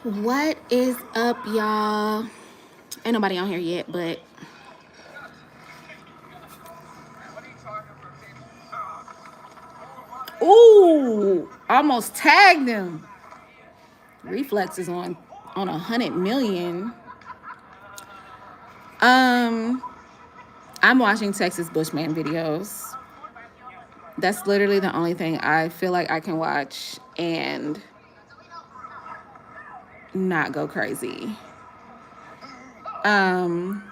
What is up, y'all? Ain't nobody on here yet, but ooh, almost tagged him. Reflex is on 100 million. Um, I'm watching Texas Bushman videos. That's literally the only thing I feel like I can watch and not go crazy. Um,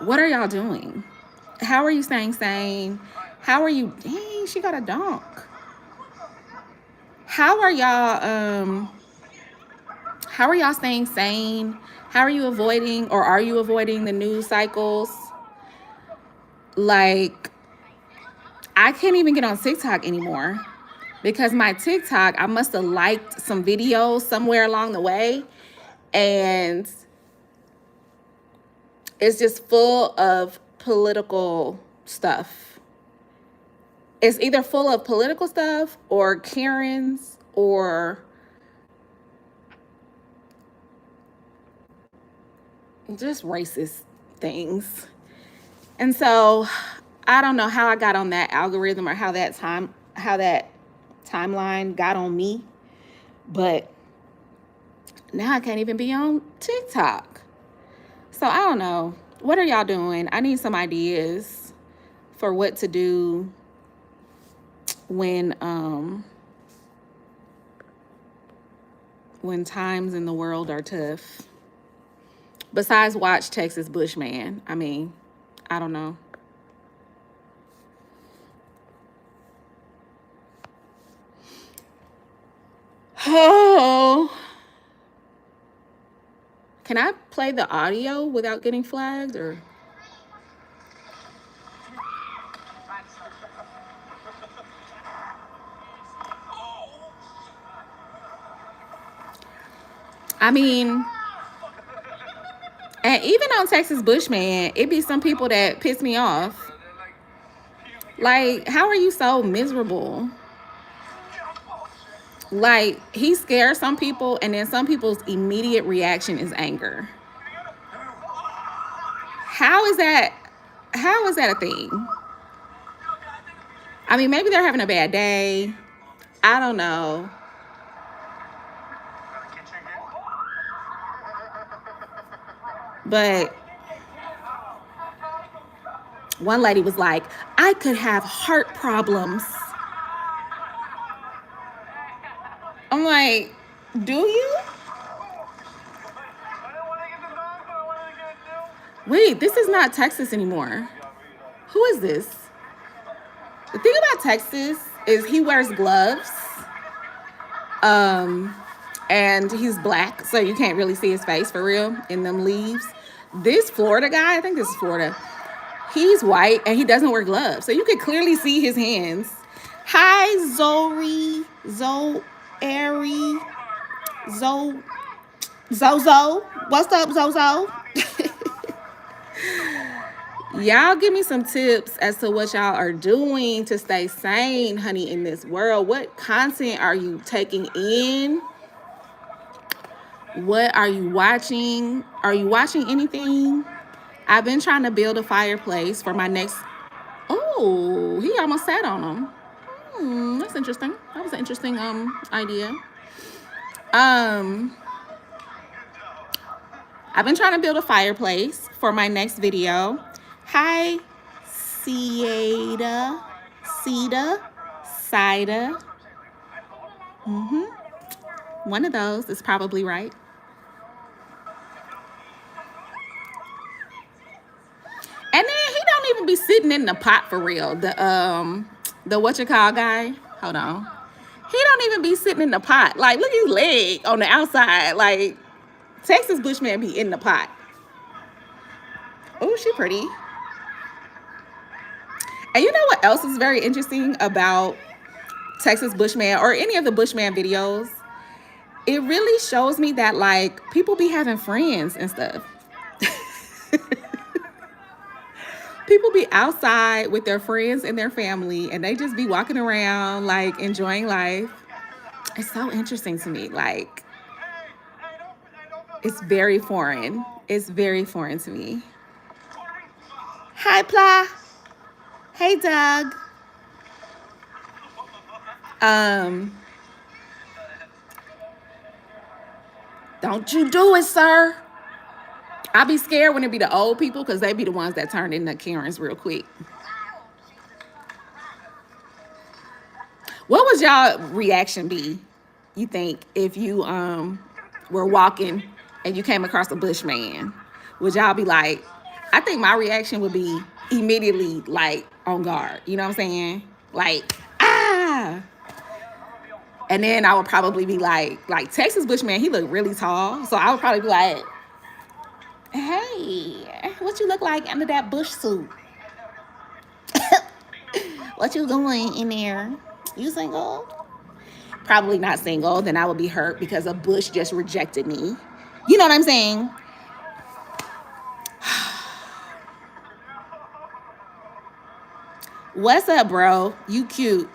what are y'all doing? How are you staying sane? How are you? Dang, she got a donk. How are y'all? How are y'all staying sane? How are you avoiding, or are you avoiding the news cycles? Like, I can't even get on TikTok anymore because my TikTok, I must have liked some videos somewhere along the way, and it's just full of political stuff. It's either full of political stuff or Karens or just racist things. And so I don't know how I got on that algorithm or how that timeline got on me, but now I can't even be on TikTok. So I don't know. What are y'all doing? I need some ideas for what to do when times in the world are tough. Besides watch Texas Bushman. I mean, I don't know. Oh. Can I play the audio without getting flagged, or? I mean, and even on Texas Bushman, it be some people that piss me off. Like, how are you so miserable? Like, he scares some people, and then some people's immediate reaction is anger. How is that? How is that a thing? I mean, maybe they're having a bad day. I don't know. But one lady was like, I could have heart problems. I'm like, do you? Wait, this is not Texas anymore. Who is this? The thing about Texas is he wears gloves. And he's black, so you can't really see his face for real in them leaves. This Florida guy, I think this is Florida, he's white and he doesn't wear gloves, so you can clearly see his hands. Hi, Zozo. What's up, Zozo? Y'all give me some tips as to what y'all are doing to stay sane, honey, in this world. What content are you taking in? What are you watching? Are you watching anything? I've been trying to build a fireplace for my next. Oh, he almost sat on him. That's interesting. That was an interesting idea. I've been trying to build a fireplace for my next video. Hi, Ciada. One of those is probably right. And then he don't even be sitting in the pot for real. The Whatchall guy. Hold on. He don't even be sitting in the pot. Like, look at his leg on the outside. Like, Texas Bushman be in the pot. Oh, she pretty. And you know what else is very interesting about Texas Bushman or any of the Bushman videos? It really shows me that, like, people be having friends and stuff. People be outside with their friends and their family, and they just be walking around, like, enjoying life. It's so interesting to me. Like, it's very foreign. It's very foreign to me. Hi, Pla. Hey, Doug. Don't you do it, sir. I be scared when it be the old people because they be the ones that turn into Karens real quick. What would y'all reaction be, you think, if you were walking and you came across a Bushman? Would y'all be like, I think my reaction would be immediately like on guard. You know what I'm saying? Like, ah. And then I would probably be like Texas Bushman, he looked really tall. So I would probably be like, hey, what you look like under that bush suit? What you doing in there? You single? Probably not single. Then I would be hurt because a bush just rejected me. You know what I'm saying? What's up, bro? You cute.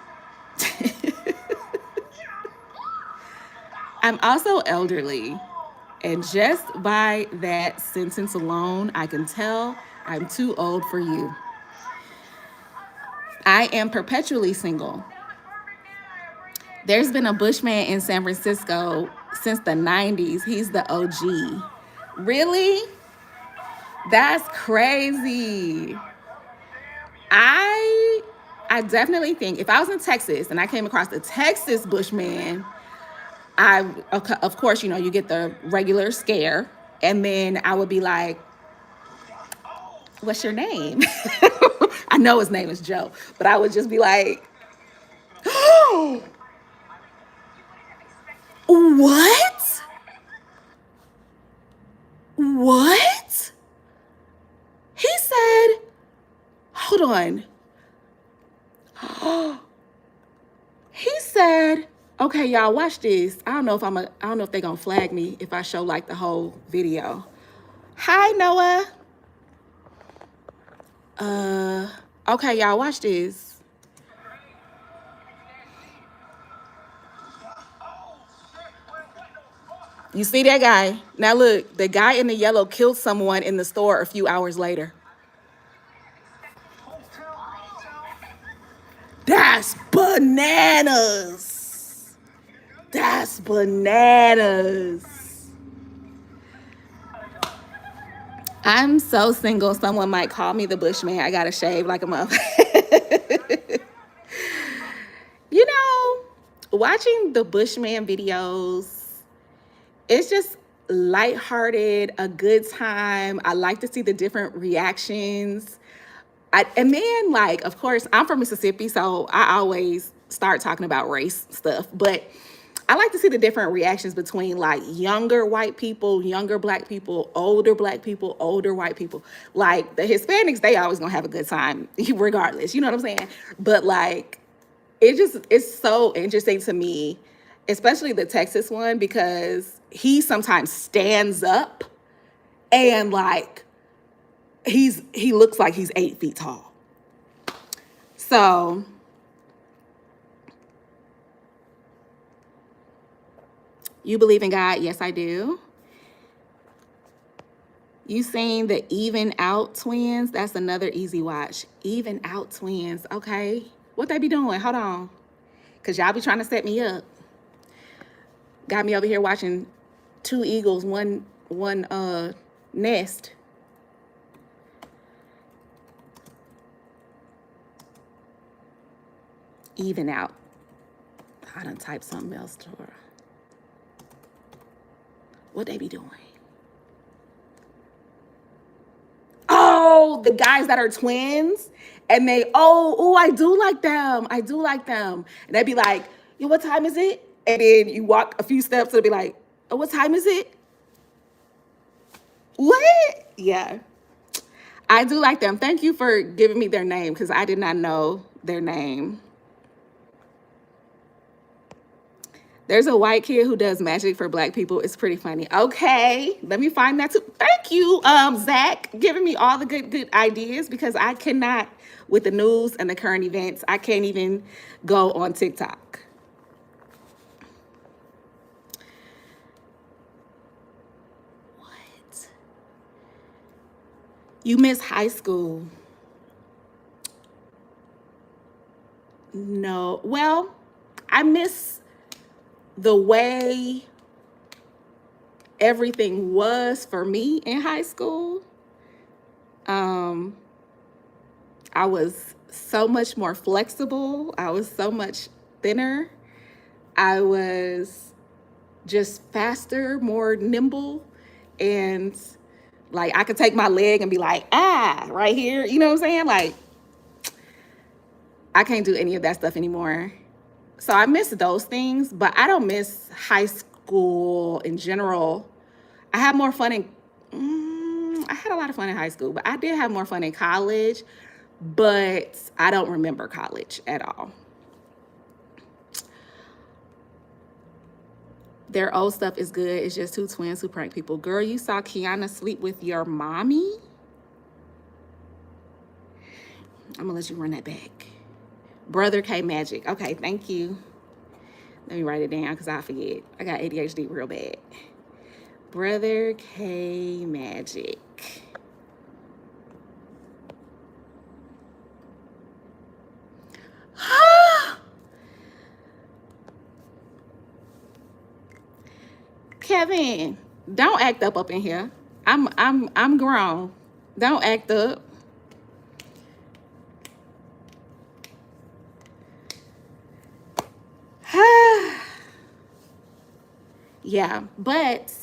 I'm also elderly. And just by that sentence alone, I can tell I'm too old for you. I am perpetually single. There's been a Bushman in San Francisco since the 90s. He's the OG. Really? That's crazy. I definitely think if I was in Texas and I came across the Texas Bushman, of course, you know, you get the regular scare. And then I would be like, what's your name? I know his name is Joe, but I would just be like, oh, what? What? He said, hold on. He said, okay, y'all, watch this. I don't know if they're gonna flag me if I show like the whole video. Hi, Noah. Okay, y'all, watch this. You see that guy? Now look, the guy in the yellow killed someone in the store a few hours later. That's bananas. That's bananas. I'm so single, someone might call me the Bushman. I gotta shave like a motherfucker. You know, watching the Bushman videos, it's just lighthearted, a good time. I like to see the different reactions. And then, like, of course, I'm from Mississippi, so I always start talking about race stuff. But I like to see the different reactions between, like, younger white people, younger black people, older black people, older white people. Like, the Hispanics, they always gonna have a good time, regardless. You know what I'm saying? But, like, it's so interesting to me, especially the Texas one, because he sometimes stands up and, like, he looks like he's 8 feet tall. So you believe in God? Yes, I do. You seen the Even Out Twins? That's another easy watch. Even Out Twins. Okay. What they be doing? Hold on. Because y'all be trying to set me up. Got me over here watching two eagles, one nest. Even Out. I done typed something else to her. What they be doing? Oh, the guys that are twins. And they, I do like them. I do like them. And they'd be like, yo, what time is it? And then you walk a few steps and it'd be like, oh, what time is it? What? Yeah. I do like them. Thank you for giving me their name because I did not know their name. There's a white kid who does magic for black people. It's pretty funny. Okay, let me find that too. Thank you, Zach, giving me all the good ideas because I cannot, with the news and the current events, I can't even go on TikTok. You miss high school. No. Well, I miss the way everything was for me in high school. Um, I was so much more flexible. I was so much thinner. I was just faster, more nimble, and like I could take my leg and be like, ah, right here. You know what I'm saying? Like, I can't do any of that stuff anymore. So I miss those things, but I don't miss high school in general. I had more fun in, I had a lot of fun in high school, but I did have more fun in college, but I don't remember college at all. Their old stuff is good. It's just two twins who prank people. Girl, you saw Kiana sleep with your mommy? I'm gonna let you run that back. Brother K Magic. Okay, thank you. Let me write it down because I forget. I got ADHD real bad. Brother K Magic. Kevin, don't act up in here. I'm grown. Don't act up. Yeah, but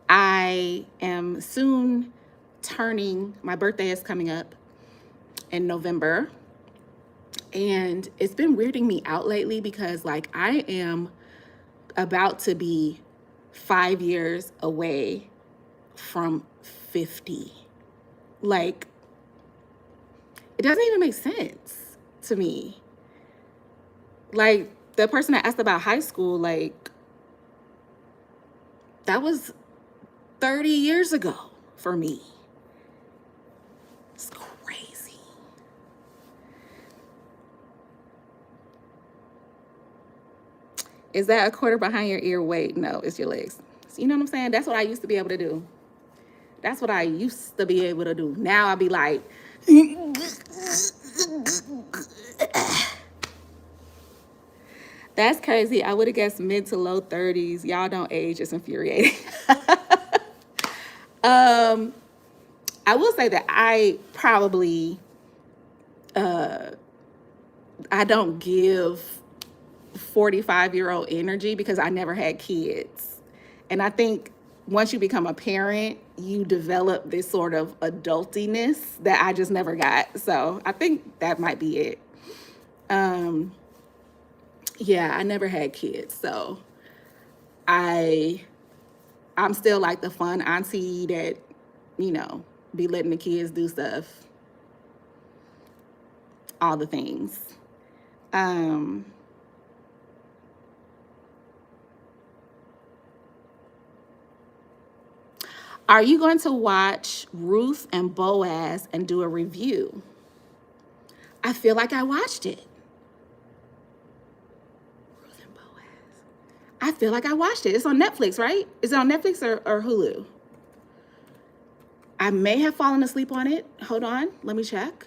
I am soon turning, my birthday is coming up in November. And it's been weirding me out lately because like I am about to be 5 years away from 50. Like, it doesn't even make sense to me. Like, the person that asked about high school, like, that was 30 years ago for me. It's crazy. Is that a quarter behind your ear? Wait, no, it's your legs. So you know what I'm saying? That's what I used to be able to do. That's what I used to be able to do. Now I'll be like, that's crazy. I would have guessed mid to low 30s. Y'all don't age. It's infuriating. I will say that I probably, I don't give 45-year-old energy because I never had kids. And I think once you become a parent, you develop this sort of adultiness that I just never got. So I think that might be it. Yeah, I never had kids. So I'm still like the fun auntie that, you know, be letting the kids do stuff, all the things. Are you going to watch Ruth and Boaz and do a review? I feel like I watched it. Ruth and Boaz. I feel like I watched it. It's on Netflix, right? Is it on Netflix or Hulu? I may have fallen asleep on it. Hold on, let me check.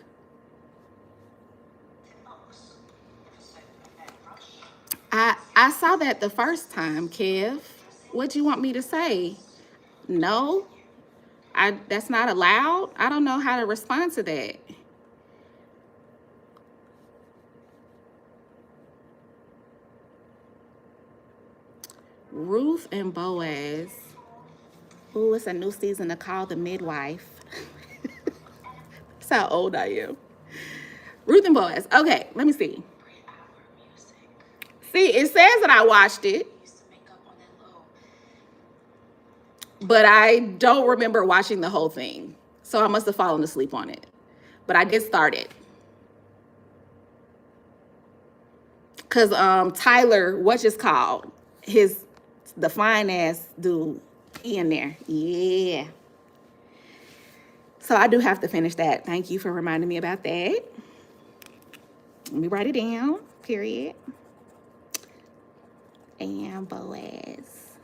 I saw that the first time, Kev. What do you want me to say? No, that's not allowed. I don't know how to respond to that. Ruth and Boaz. Ooh, it's a new season to call the midwife. That's how old I am. Ruth and Boaz. Okay, let me see. See, it says that I watched it, but I don't remember watching the whole thing. So I must have fallen asleep on it. But I did start it. Cause Tyler, what's his called? The fine ass dude in there. Yeah. So I do have to finish that. Thank you for reminding me about that. Let me write it down. Period. And Boaz.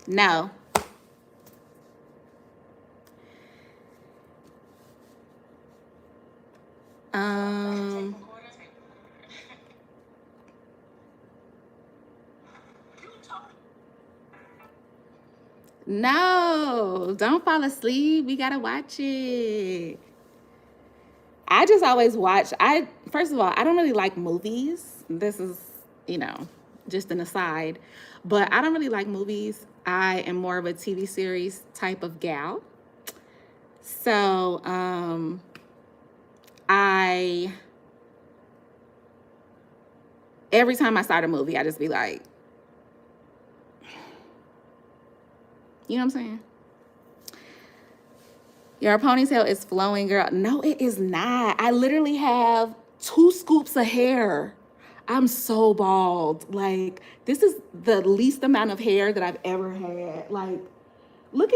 No. Um, no, don't fall asleep. We gotta watch it. I just always watch. I first of all, I don't really like movies. This is, you know, just an aside, but I don't really like movies. I am more of a TV series type of gal. So, I every time I start a movie, I just be like, you know what I'm saying? Your ponytail is flowing, girl. No, it is not. I literally have 2 scoops of hair. I'm so bald. Like, this is the least amount of hair that I've ever had. Like, look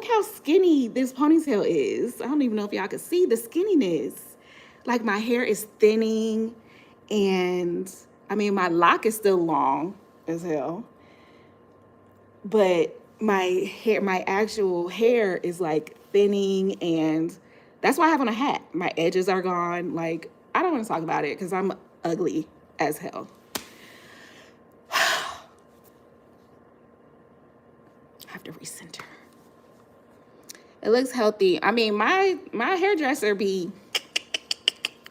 how skinny this ponytail is. I don't even know if y'all can see the skinniness. Like, my hair is thinning, and I mean, my lock is still long as hell, but my actual hair is like thinning, and that's why I have on a hat. My edges are gone. Like, I don't want to talk about it because I'm ugly as hell. I have to recenter. It looks healthy. I mean, my hairdresser be,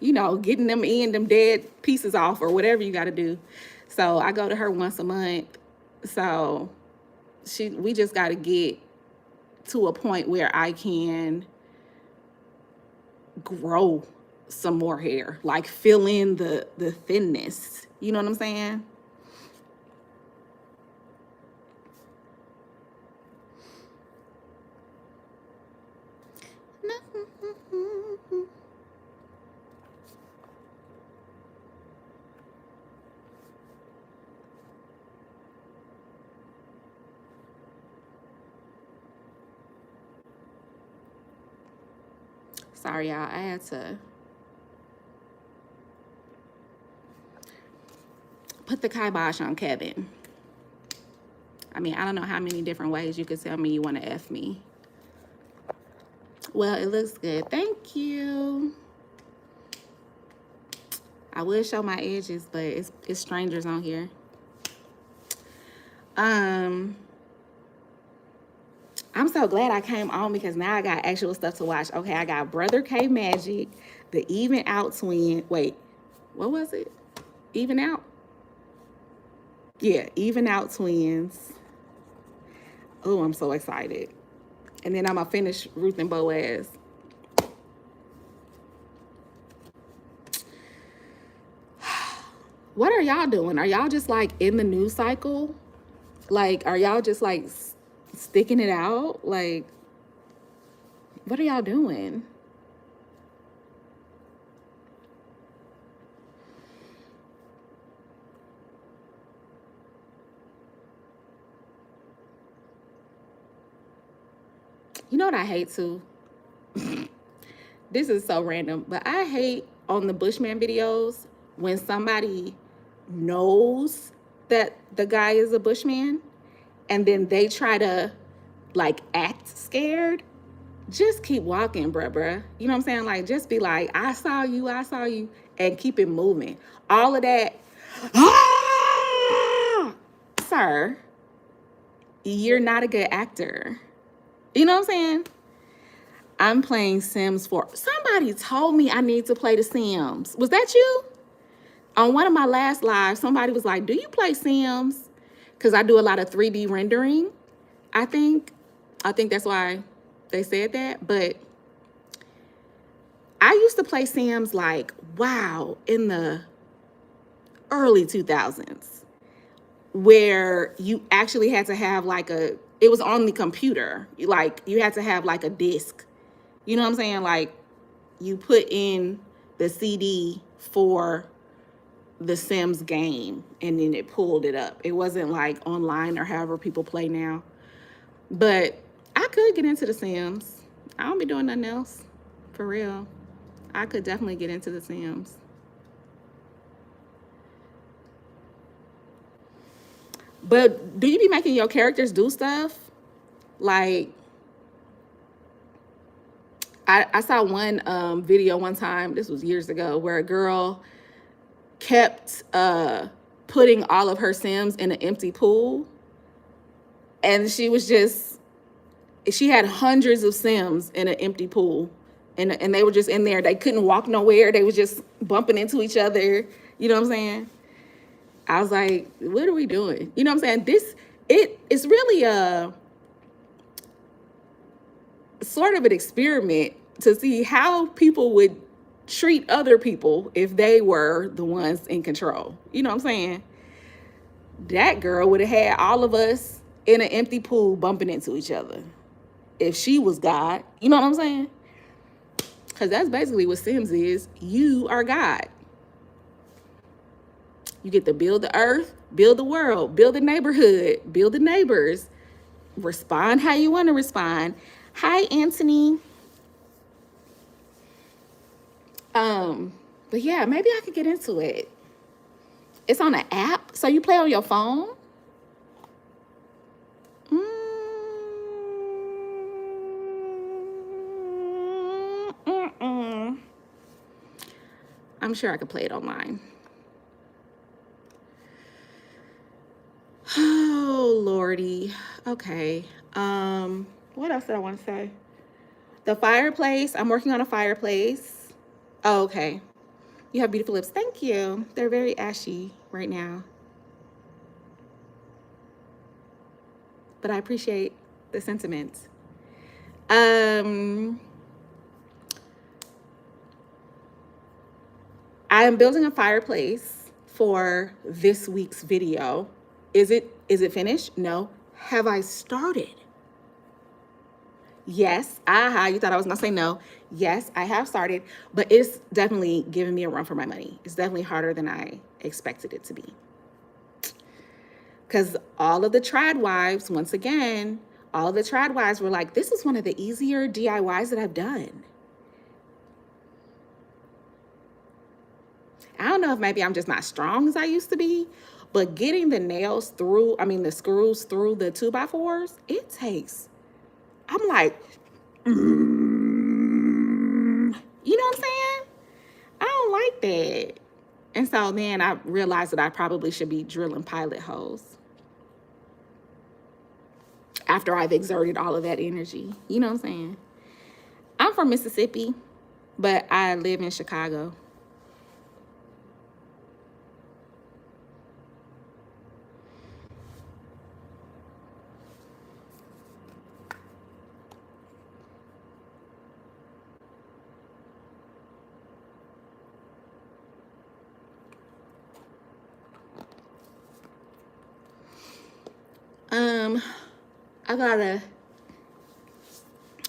you know, getting them dead pieces off or whatever you got to do. So I go to her once a month. So we just got to get to a point where I can grow some more hair, like fill in the thinness. You know what I'm saying? Sorry, y'all. I had to put the kibosh on Kevin. I mean, I don't know how many different ways you could tell me you want to F me. Well, it looks good. Thank you. I would show my edges, but it's strangers on here. I'm so glad I came on because now I got actual stuff to watch. Okay, I got Brother K Magic, the Even Out twin. Wait, what was it? Even Out? Yeah, Even Out twins. Oh, I'm so excited. And then I'm going to finish Ruth and Boaz. What are y'all doing? Are y'all just like in the news cycle? Like, are y'all just like sticking it out? Like, what are y'all doing? You know what I hate too? This is so random, but I hate on the Bushman videos when somebody knows that the guy is a Bushman and then they try to like act scared. Just keep walking, bruh. You know what I'm saying? Like, just be like, I saw you, and keep it moving. All of that, ah! Sir, you're not a good actor. You know what I'm saying? I'm playing Sims 4. Somebody told me I need to play The Sims. Was that you? On one of my last lives, somebody was like, do you play Sims? Because I do a lot of 3D rendering, I think. I think that's why they said that. But I used to play Sims like, wow, in the early 2000s, where you actually had to have like it was on the computer. Like, you had to have like a disc. You know what I'm saying? Like, you put in the CD for the Sims game and then it pulled it up. It wasn't like online or however people play now. But I could get into the Sims. I don't be doing nothing else. For real. I could definitely get into the Sims. But do you be making your characters do stuff? Like, I saw one video one time, this was years ago, where a girl kept putting all of her Sims in an empty pool. And she had hundreds of Sims in an empty pool. And they were just in there. They couldn't walk nowhere. They were just bumping into each other. You know what I'm saying? I was like, what are we doing? You know what I'm saying? It's really a sort of an experiment to see how people would treat other people if they were the ones in control. You know what I'm saying? That girl would have had all of us in an empty pool bumping into each other if she was God. You know what I'm saying? Because that's basically what Sims is. You are God. You get to build the earth, build the world, build the neighborhood, build the neighbors, respond how you want to respond. Hi, Anthony. But yeah, maybe I could get into it. It's on an app, so you play on your phone. I'm sure I could play it online. Oh, Lordy. Okay. What else did I want to say? The fireplace. I'm working on a fireplace. Oh, okay. You have beautiful lips. Thank you. They're very ashy right now. But I appreciate the sentiment. I am building a fireplace for this week's video. Is it finished? No. Have I started? Yes. Aha, you thought I was gonna say no. Yes, I have started, but it's definitely giving me a run for my money. It's definitely harder than I expected it to be. Because all of the trad wives, once again, all of the trad wives were like, this is one of the easier DIYs that I've done. I don't know if maybe I'm just not strong as I used to be, but getting the nails through, the screws through the 2x4s, it takes, I'm like, you know what I'm saying? I don't like that. And so then I realized that I probably should be drilling pilot holes after I've exerted all of that energy. You know what I'm saying? I'm from Mississippi, but I live in Chicago.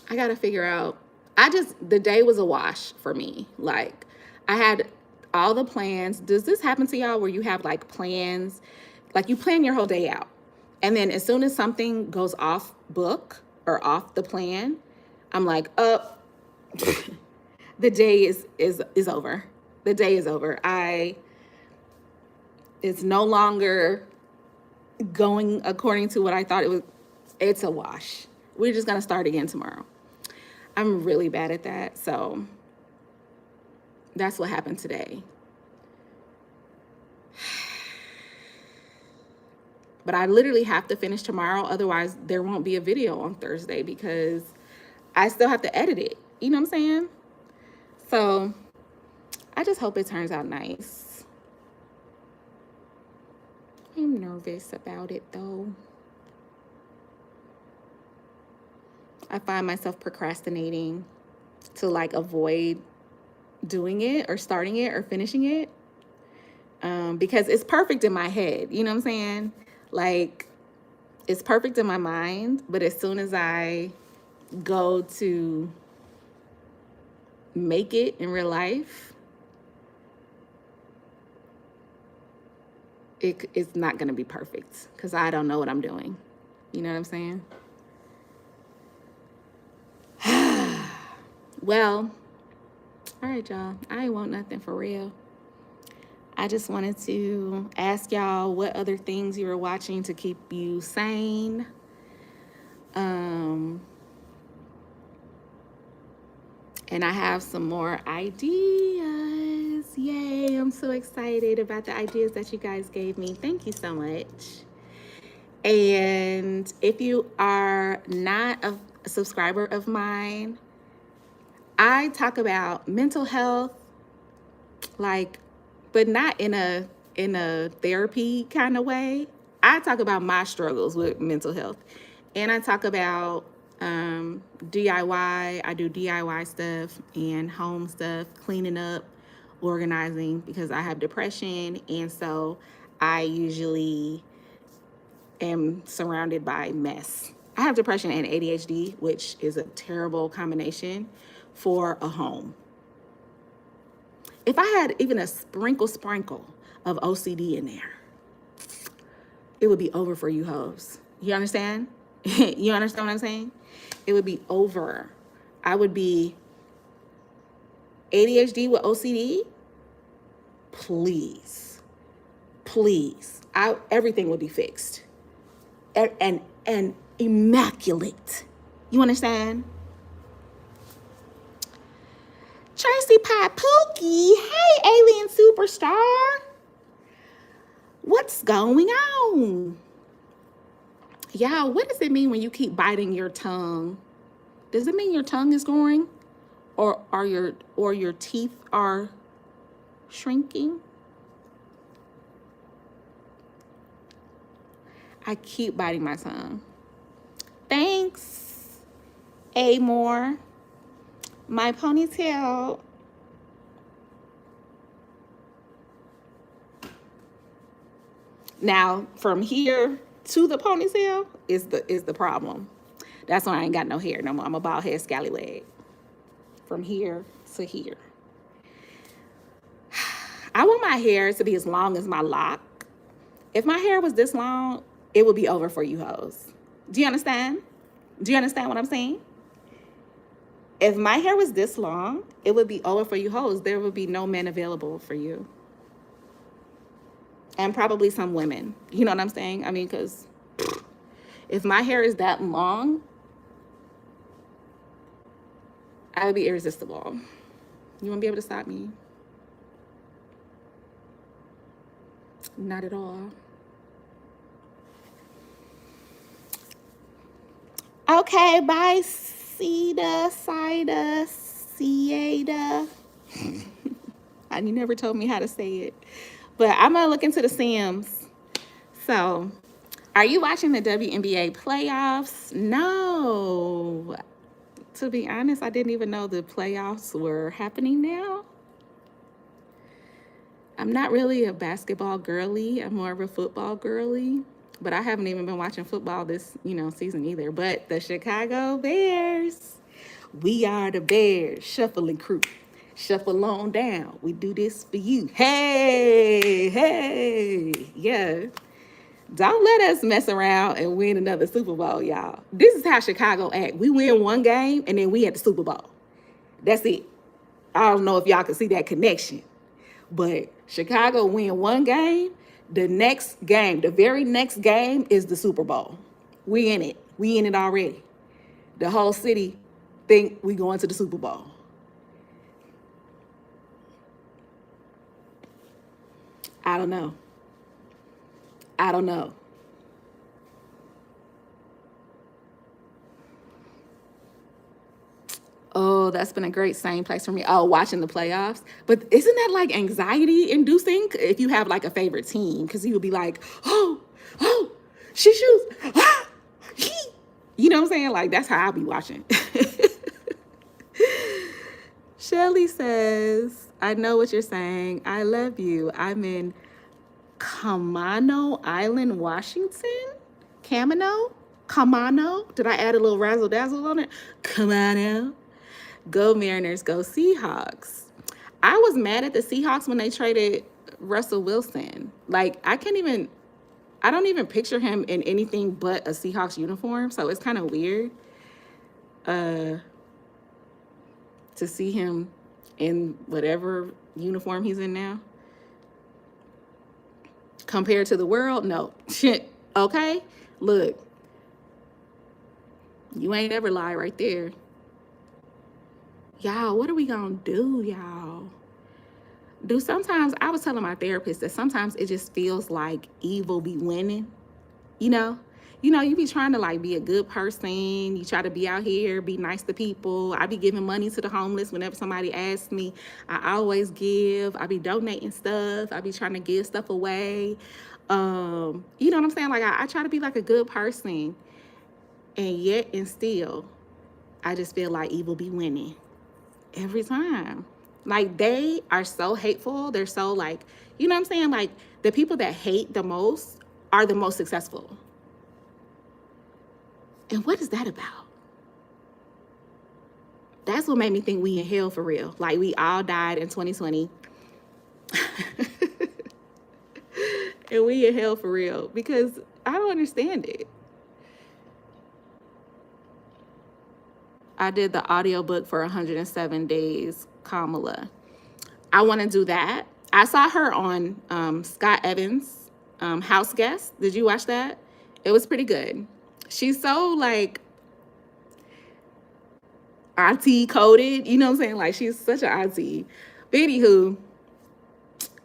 I gotta figure out. The day was a wash for me. Like, I had all the plans. Does this happen to y'all where you have like plans? Like, you plan your whole day out, and then as soon as something goes off book or off the plan, I'm like, oh, the day is over. The day is over. It's no longer going according to what I thought it was. It's a wash. We're just gonna start again tomorrow. I'm really bad at that, so that's what happened today. But I literally have to finish tomorrow, otherwise there won't be a video on Thursday because I still have to edit it. You know what I'm saying? So I just hope it turns out nice. I'm nervous about it though. I find myself procrastinating to like avoid doing it or starting it or finishing it because it's perfect in my head. You know what I'm saying? Like, it's perfect in my mind, but as soon as I go to make it in real life, it's not going to be perfect because I don't know what I'm doing. You know what I'm saying? Well, all right, y'all. I ain't want nothing for real. I just wanted to ask y'all what other things you were watching to keep you sane. And I have some more ideas. Yay, I'm so excited about the ideas that you guys gave me. Thank you so much. And if you are not a subscriber of mine, I talk about mental health, like, but not in a therapy kind of way. I talk about my struggles with mental health, and I talk about DIY. I do DIY stuff and home stuff, cleaning up, organizing, because I have depression, and so I usually am surrounded by mess. I have depression and ADHD, which is a terrible combination for a home. If I had even a sprinkle of OCD in there, it would be over for you hoes. You understand? You understand what I'm saying? It would be over. I would be ADHD with OCD. Please, everything would be fixed and immaculate. You understand? Tracy Pie Pookie, hey alien superstar. What's going on? Y'all, what does it mean when you keep biting your tongue? Does it mean your tongue is growing? Or your teeth are shrinking? I keep biting my tongue. Thanks, Amore. My ponytail. Now, from here to the ponytail is the problem. That's why I ain't got no hair no more. I'm a bald head scallywag. From here to here. I want my hair to be as long as my lock. If my hair was this long, it would be over for you hoes. Do you understand? Do you understand what I'm saying? If my hair was this long, it would be over for you hoes. There would be no men available for you. And probably some women. You know what I'm saying? I mean, because if my hair is that long, I would be irresistible. You won't be able to stop me. Not at all. Okay, bye, Ciada. And you never told me how to say it. But I'm going to look into the Sims. So, are you watching the WNBA playoffs? No. To be honest, I didn't even know the playoffs were happening now. I'm not really a basketball girly. I'm more of a football girly. But I haven't even been watching football this, season either. But the Chicago Bears, we are the Bears, shuffling crew. Shuffle on down. We do this for you. Hey, yeah. Don't let us mess around and win another Super Bowl, y'all. This is how Chicago act. We win one game and then we at the Super Bowl. That's it. I don't know if y'all can see that connection. But Chicago win one game, the very next game is the Super Bowl. We in it. We in it already. The whole city think we going to the Super Bowl. I don't know. Oh, that's been a great same place for me. Oh, watching the playoffs. But isn't that like anxiety inducing if you have like a favorite team? Because you would be like, oh, she shoots. Ah, he. You know what I'm saying? Like, that's how I'll be watching. Shelly says, I know what you're saying. I love you. I'm in Camano Island, Washington. Camano? Did I add a little razzle dazzle on it? Camano. Go Mariners, go Seahawks. I was mad at the Seahawks when they traded Russell Wilson. Like, I don't even picture him in anything but a Seahawks uniform. So it's kind of weird to see him in whatever uniform he's in now. Compared to the world, no. Shit. Okay? Look. You ain't ever lie right there. Y'all, what are we gonna do, y'all? Sometimes I was telling my therapist that sometimes it just feels like evil be winning, you know? You be trying to like be a good person. You try to be out here, be nice to people. I be giving money to the homeless whenever somebody asks me. I always give. I be donating stuff. I be trying to give stuff away. You know what I'm saying? Like I try to be like a good person. And yet and still, I just feel like evil be winning every time. Like they are so hateful. They're so like, you know what I'm saying? Like the people that hate the most are the most successful. And what is that about? That's what made me think we in hell for real. Like we all died in 2020. And we in hell for real because I don't understand it. I did the audiobook for 107 Days, Kamala. I want to do that. I saw her on Scott Evans' House Guest. Did you watch that? It was pretty good. She's so like auntie coded, you know what I'm saying? Like she's such an auntie. But anywho,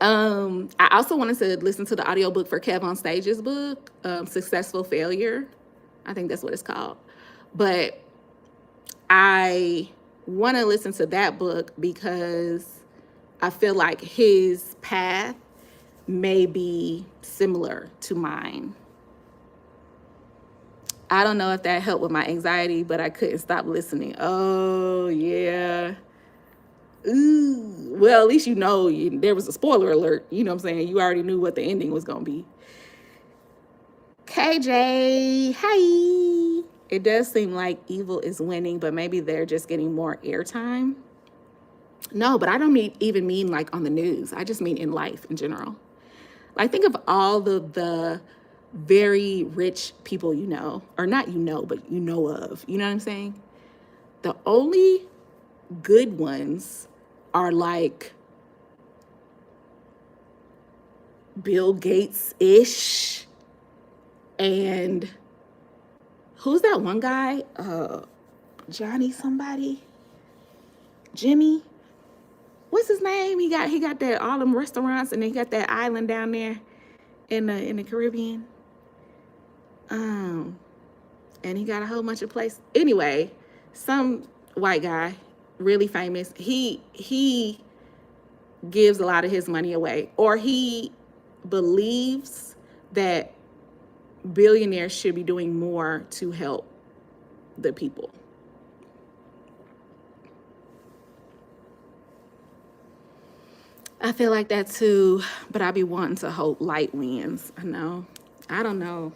I also wanted to listen to the audiobook for Kev on Stage's book, Successful Failure. I think that's what it's called. But I want to listen to that book because I feel like his path may be similar to mine. I don't know if that helped with my anxiety, but I couldn't stop listening. Oh, yeah. Ooh. Well, at least there was a spoiler alert. You know what I'm saying? You already knew what the ending was going to be. KJ, hi. It does seem like evil is winning, but maybe they're just getting more airtime. No, but I don't even mean like on the news. I just mean in life in general. Like think of all the very rich people or not but you know of. You know what I'm saying? The only good ones are like Bill Gates-ish and who's that one guy? Johnny somebody? Jimmy? What's his name? He got that all them restaurants and he got that island down there in the Caribbean. And he got a whole bunch of places. Anyway, some white guy, really famous, he gives a lot of his money away, or he believes that billionaires should be doing more to help the people. I feel like that too, but I be wanting to hope light wins. I don't know.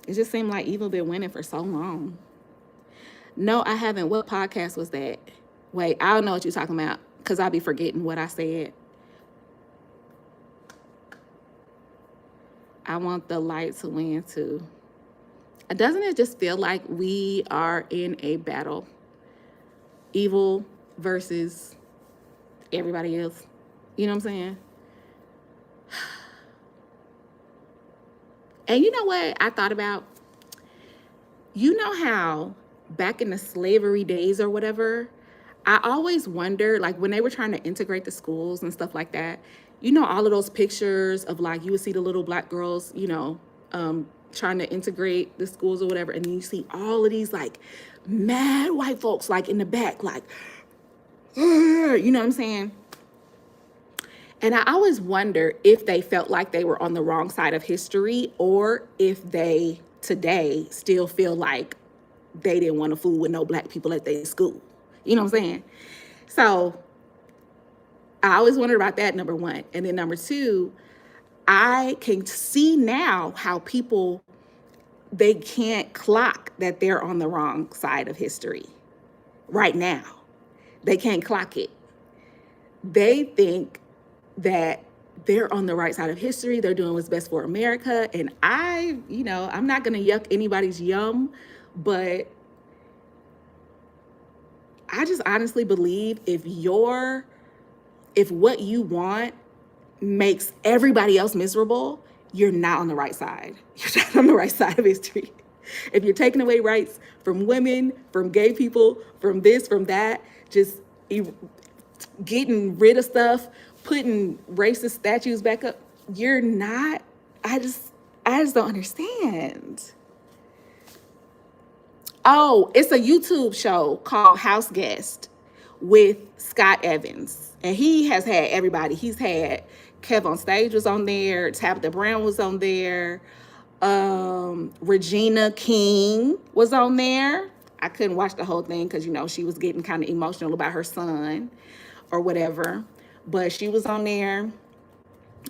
It just seemed like evil been winning for so long. No, I haven't. What podcast was that? Wait, I don't know what you're talking about because I be forgetting what I said. I want the light to win too. Doesn't it just feel like we are in a battle? Evil versus everybody else. You know what I'm saying? And you know what I thought about? You know how back in the slavery days or whatever, I always wonder, like when they were trying to integrate the schools and stuff like that, all of those pictures of like, you would see the little black girls, trying to integrate the schools or whatever. And then you see all of these like mad white folks like in the back, like, you know what I'm saying? And I always wonder if they felt like they were on the wrong side of history or if they today still feel like they didn't want to fool with no black people at their school. You know what I'm saying? So I always wondered about that, number one. And then number two, I can see now how people, they can't clock that they're on the wrong side of history right now. They can't clock it. They think that they're on the right side of history. They're doing what's best for America. And I'm not going to yuck anybody's yum, but I just honestly believe if what you want makes everybody else miserable, you're not on the right side. You're not on the right side of history. If you're taking away rights from women, from gay people, from this, from that, just getting rid of stuff, putting racist statues back up. You're not. I just don't understand. Oh, it's a YouTube show called House Guest with Scott Evans. And he has had everybody. He's had Kev on Stage was on there, Tabitha Brown was on there, Regina King was on there. I couldn't watch the whole thing because, she was getting kind of emotional about her son or whatever. But she was on there.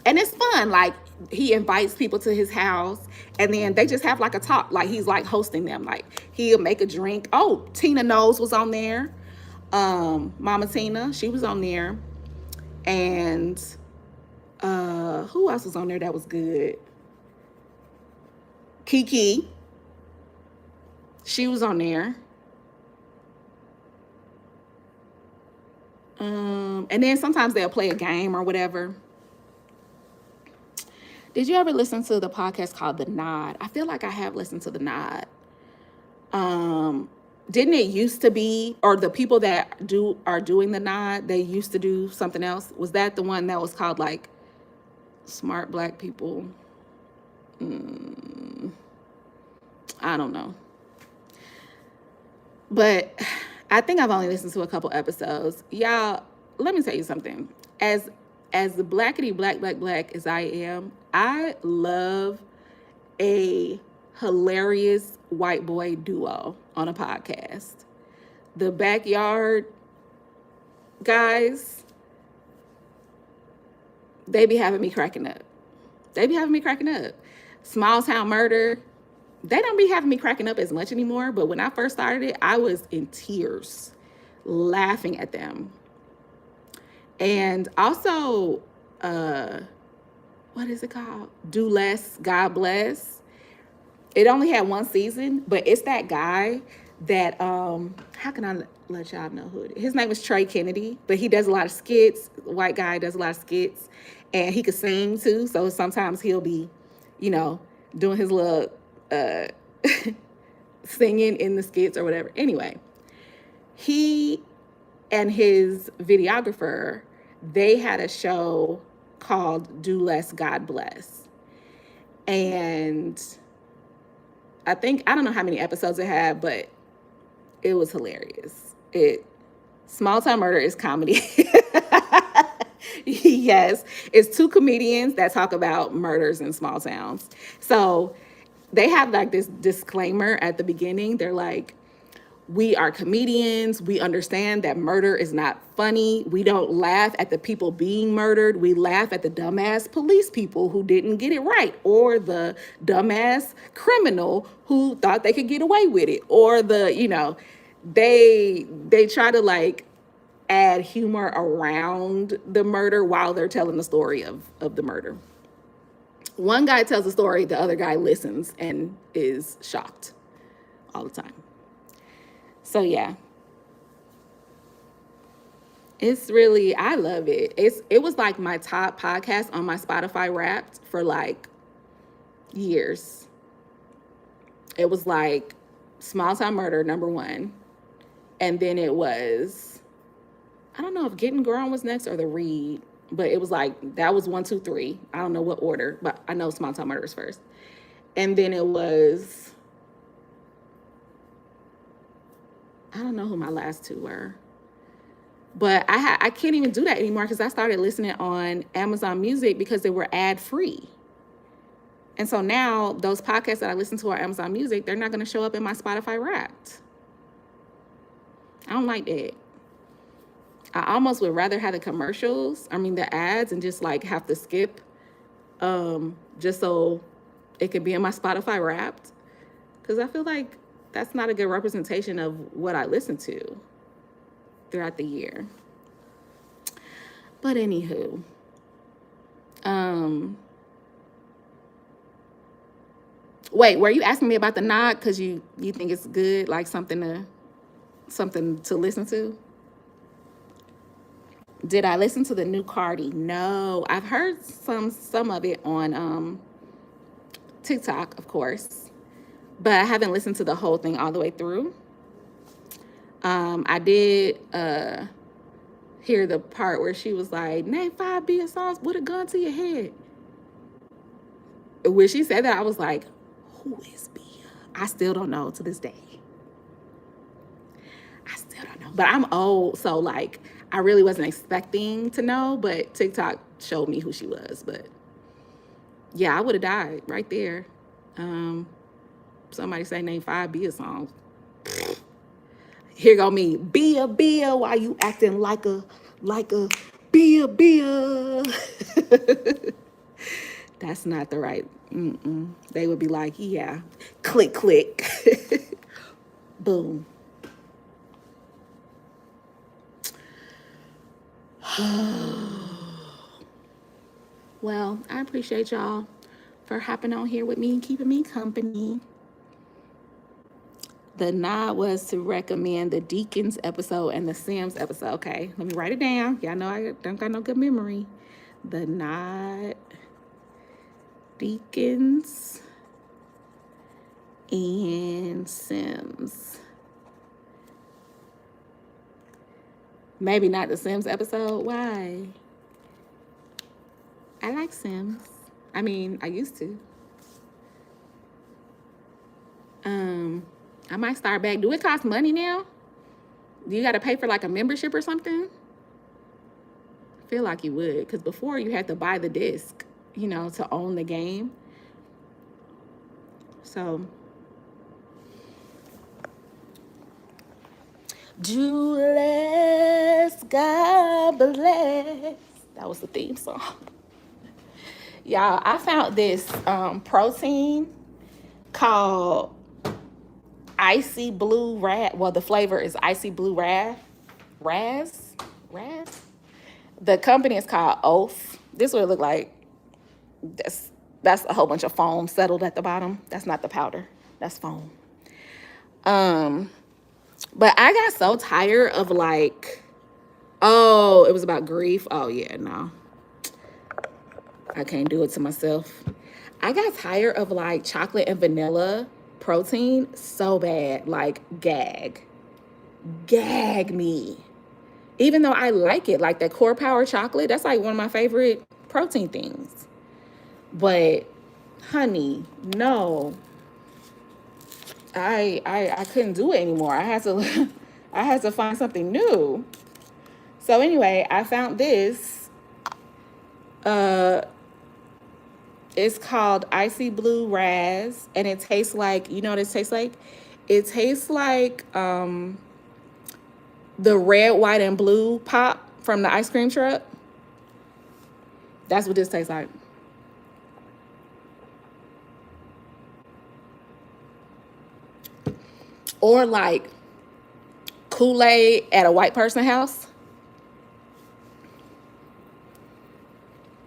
And it's fun. Like, he invites people to his house and then they just have like a talk. Like, he's like hosting them. Like, he'll make a drink. Oh, Tina Knowles was on there. Mama Tina, she was on there. And who else was on there that was good? Kiki, she was on there. And then sometimes they'll play a game or whatever. Did you ever listen to the podcast called The Nod? I feel like I have listened to The Nod. Didn't it used to be, or the people that are doing The Nod, they used to do something else? Was that the one that was called like Smart Black People? I don't know. But I think I've only listened to a couple episodes. Y'all, let me tell you something. As the blackity black as I am, I love a hilarious white boy duo on a podcast. The Backyard guys, they be having me cracking up. Small Town Murder, they don't be having me cracking up as much anymore. But when I first started it, I was in tears laughing at them. And also, what is it called? Do Less, God Bless. It only had one season, but it's that guy that, how can I let y'all know who it is? His name is Trey Kennedy, but he does a lot of skits. The white guy does a lot of skits, and he could sing too. So sometimes he'll be, doing his little singing in the skits or whatever. Anyway, he and his videographer, they had a show called Do Less, God Bless. And I don't know how many episodes it had, but it was hilarious. Small Town Murder is comedy. Yes, it's two comedians that talk about murders in small towns. So they have like this disclaimer at the beginning. They're like, we are comedians. We understand that murder is not funny. We don't laugh at the people being murdered. We laugh at the dumbass police people who didn't get it right, or the dumbass criminal who thought they could get away with it, or they try to like add humor around the murder while they're telling the story of the murder. One guy tells a story, the other guy listens and is shocked all the time. So yeah, it's really, I love it. It was like my top podcast on my Spotify Wrapped for like years. It was like Small Town Murder, number one. And then it was, I don't know if Getting Grown was next or The Read, but it was like, that was 1, 2, 3. I don't know what order, but I know Small Town Murder was first. And then it was, I don't know who my last two were. But I can't even do that anymore because I started listening on Amazon Music because they were ad-free. And so now those podcasts that I listen to on Amazon Music, they're not going to show up in my Spotify Wrapped. I don't like that. I almost would rather have the ads, and just like have to skip just so it could be in my Spotify Wrapped. Because I feel like that's not a good representation of what I listen to throughout the year. But anywho, wait, were you asking me about the Nod because you think it's good, like something to listen to? Did I listen to the new Cardi? No, I've heard some of it on TikTok, of course, but I haven't listened to the whole thing all the way through. I did hear the part where she was like, name 5 Bia songs with a gun to your head. When she said that, I was like, who is Bia? I still don't know to this day. I still don't know. But I'm old, so like I really wasn't expecting to know, but TikTok showed me who she was. But yeah, I would have died right there. Somebody say name 5 Bia songs. Here go me, Bia, Bia, why you acting like a Bia, Bia? That's not the right. They would be like, yeah, click, click, boom. Well, I appreciate y'all for hopping on here with me and keeping me company. The nod was to recommend the Deacons episode and the Sims episode. Okay, let me write it down. Y'all know I don't got no good memory. The nod, Deacons, and Sims. Maybe not the Sims episode. Why? I like Sims. I mean, I used to. I might start back. Do it cost money now? Do you got to pay for like a membership or something? I feel like you would, because before you had to buy the disc, you know, to own the game. So, Julius, God bless. That was the theme song. Y'all, I found this protein called Icy Blue Raz. Well, the flavor is Icy Blue Raz. The company is called Oath. This is what it look like. That's a whole bunch of foam settled at the bottom. That's not the powder. That's foam. But I got so tired of like, oh, it was about grief. Oh yeah, no. I can't do it to myself. I got tired of like chocolate and vanilla protein so bad, like gag me. Even though I like it, like that Core Power chocolate, that's like one of my favorite protein things. But honey, no. I couldn't do it anymore. I had to find something new. So anyway, I found this. It's called Icy Blue Raz, and it tastes like, you know what it tastes like? It tastes like the red, white, and blue pop from the ice cream truck. That's what this tastes like. Or like Kool-Aid at a white person's house.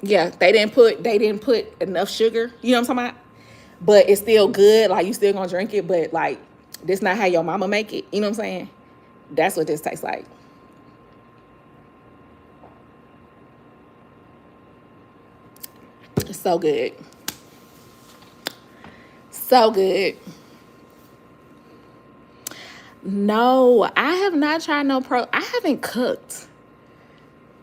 Yeah, they didn't put enough sugar. You know what I'm talking about? But it's still good. Like you still gonna drink it, but like this not how your mama make it. You know what I'm saying? That's what this tastes like. It's so good. So good. No, I have not tried I haven't cooked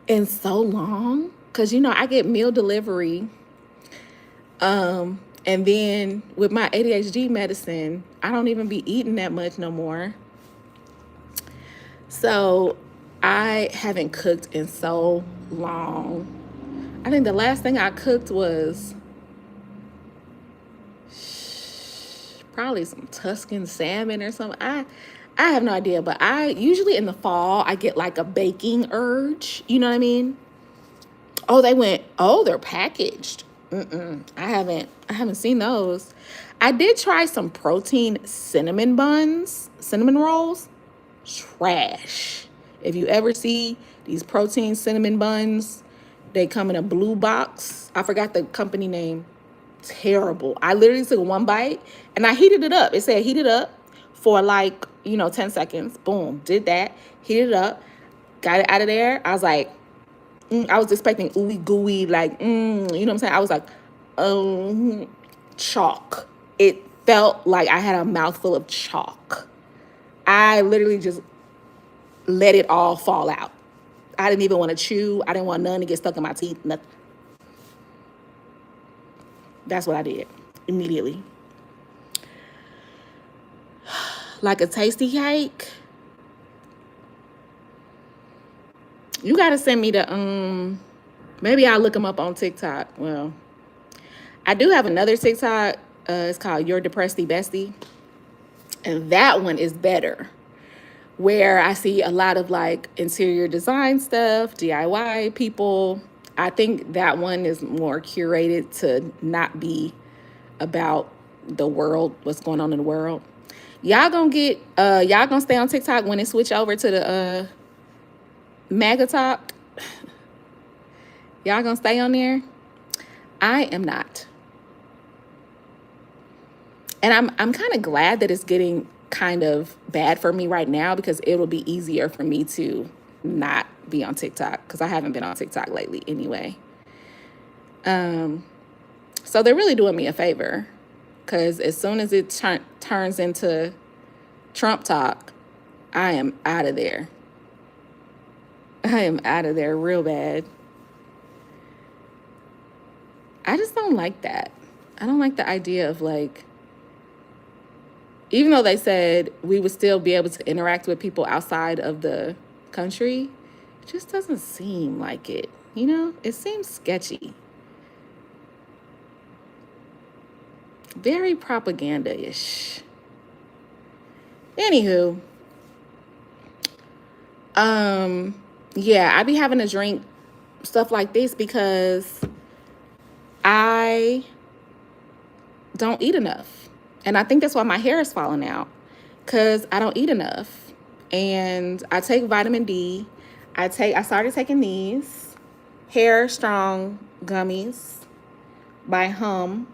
in so long. Cause you know, I get meal delivery. And then with my ADHD medicine, I don't even be eating that much no more. So I haven't cooked in so long. I think the last thing I cooked was probably some Tuscan salmon or something. I have no idea, but I usually in the fall I get like a baking urge. You know what I mean? Oh, they're packaged. I haven't seen those. I did try some protein cinnamon rolls. Trash. If you ever see these protein cinnamon buns, they come in a blue box. I forgot the company name. Terrible. I literally took one bite and I heated it up. It said heat it up for like, 10 seconds. Boom. Did that. Heated it up. Got it out of there. I was like, I was expecting ooey gooey, like, you know what I'm saying? I was like, chalk. It felt like I had a mouthful of chalk. I literally just let it all fall out. I didn't even want to chew. I didn't want none to get stuck in my teeth. Nothing. That's what I did immediately. Like a tasty cake. You gotta send me the maybe I'll look them up on TikTok. Well, I do have another TikTok. It's called Your Depressed Bestie. And that one is better. Where I see a lot of like interior design stuff, DIY people. I think that one is more curated to not be about the world, what's going on in the world. Y'all gonna stay on TikTok when it switch over to the MAGA talk? Y'all gonna stay on there? I am not. And I'm kind of glad that it's getting kind of bad for me right now, because it'll be easier for me to not be on TikTok, because I haven't been on TikTok lately anyway. So they're really doing me a favor, because as soon as it turns into Trump talk, I am out of there. I am out of there real bad. I just don't like that. I don't like the idea of like, even though they said we would still be able to interact with people outside of the country, it just doesn't seem like it. You know, it seems sketchy. Very propaganda-ish. Anywho, yeah, I be having to drink stuff like this because I don't eat enough. And I think that's why my hair is falling out, because I don't eat enough. And I take vitamin D. I started taking these Hair Strong gummies by Hum.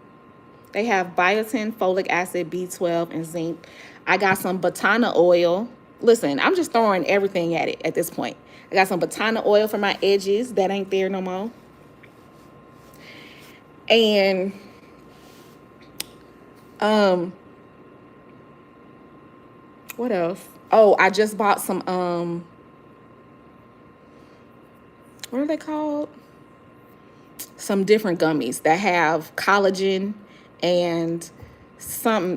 They have biotin, folic acid, B12, and zinc. I got some Botana oil. Listen, I'm just throwing everything at it at this point. I got some Botana oil for my edges. That ain't there no more. And what else? Oh, I just bought some what are they called? Some different gummies that have collagen and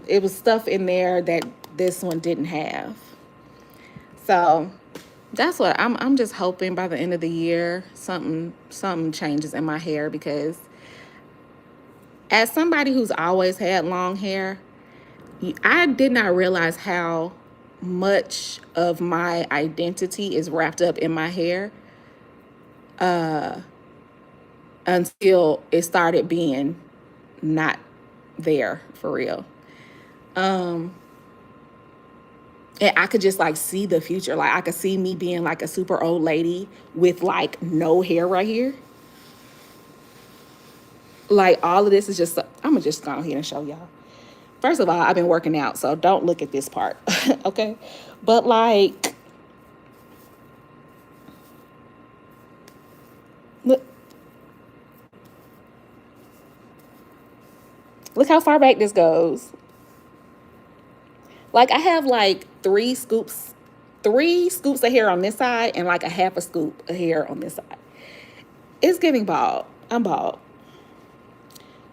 it was stuff in there that this one didn't have. So that's what I'm just hoping by the end of the year something changes in my hair, because as somebody who's always had long hair, I did not realize how much of my identity is wrapped up in my hair until it started being not there for real. And I could just like see the future. Like I could see me being like a super old lady with like no hair right here. Like all of this is just, I'm gonna just go ahead and show y'all. First of all, I've been working out, so don't look at this part, okay? But like, look how far back this goes. Like I have like three scoops of hair on this side and like a half a scoop of hair on this side. It's getting bald. I'm bald.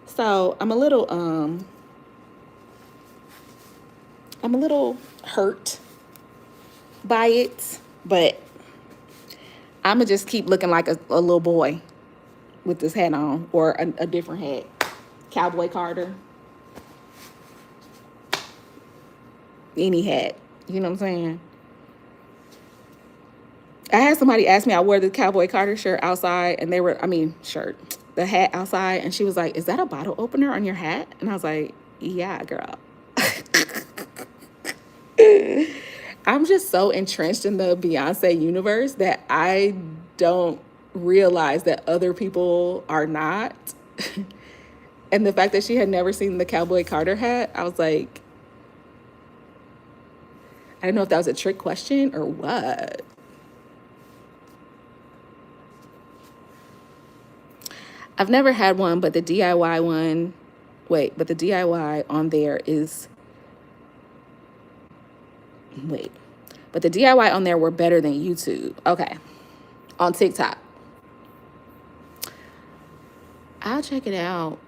So I'm a little hurt by it, but I'm gonna just keep looking like a little boy with this hat on, or a different hat. Cowboy Carter. Any hat. You know what I'm saying? I had somebody ask me, I wore the Cowboy Carter shirt outside, and the hat outside, and she was like, is that a bottle opener on your hat? And I was like, yeah, girl. I'm just so entrenched in the Beyonce universe that I don't realize that other people are not. And the fact that she had never seen the Cowboy Carter hat, I was like, I don't know if that was a trick question or what. I've never had one, but the DIY one, but the DIY on there is, but the DIY on there were better than YouTube. Okay. on TikTok. I'll check it out.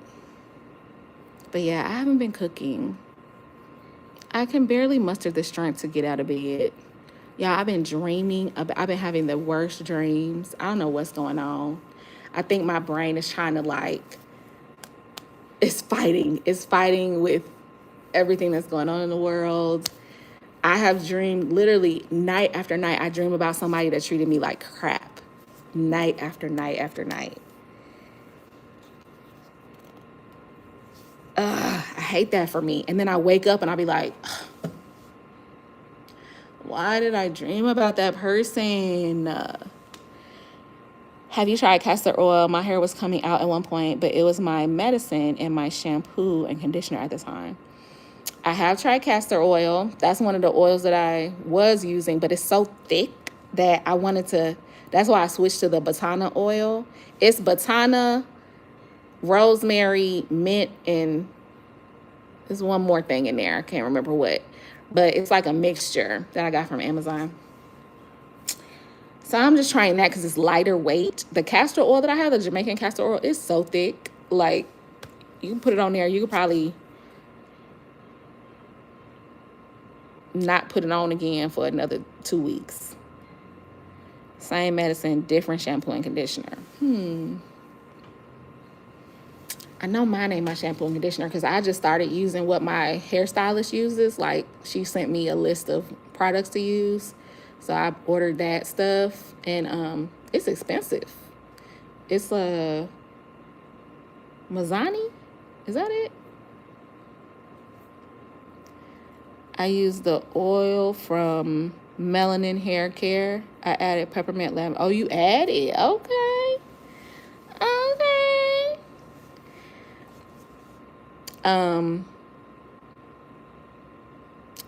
But yeah, I haven't been cooking. I can barely muster the strength to get out of bed. Yeah, I've been dreaming. I've been having the worst dreams. I don't know what's going on. I think my brain is trying to like, it's fighting. It's fighting with everything that's going on in the world. I have dreamed literally night after night. I dream about somebody that treated me like crap. Night after night after night. I hate that for me. And then I wake up and I'll be like, why did I dream about that person? Have you tried castor oil? My hair was coming out at one point, but it was my medicine and my shampoo and conditioner at the time. I have tried castor oil. That's one of the oils that I was using, but it's so thick that I wanted to, that's why I switched to the Batana oil. It's Batana, rosemary, mint, and there's one more thing in there. I can't remember what, but it's like a mixture that I got from Amazon. So I'm just trying that because it's lighter weight. The castor oil that I have, the Jamaican castor oil, is so thick. Like, you can put it on there. You could probably not put it on again for another 2 weeks. Same medicine, different shampoo and conditioner. I know mine ain't my shampoo and conditioner because I just started using what my hairstylist uses. Like, she sent me a list of products to use. So I ordered that stuff, and it's expensive. It's a Mazzani? Is that it? I used the oil from Melanin Hair Care. I added peppermint lemon. Oh, you added? Okay. Okay.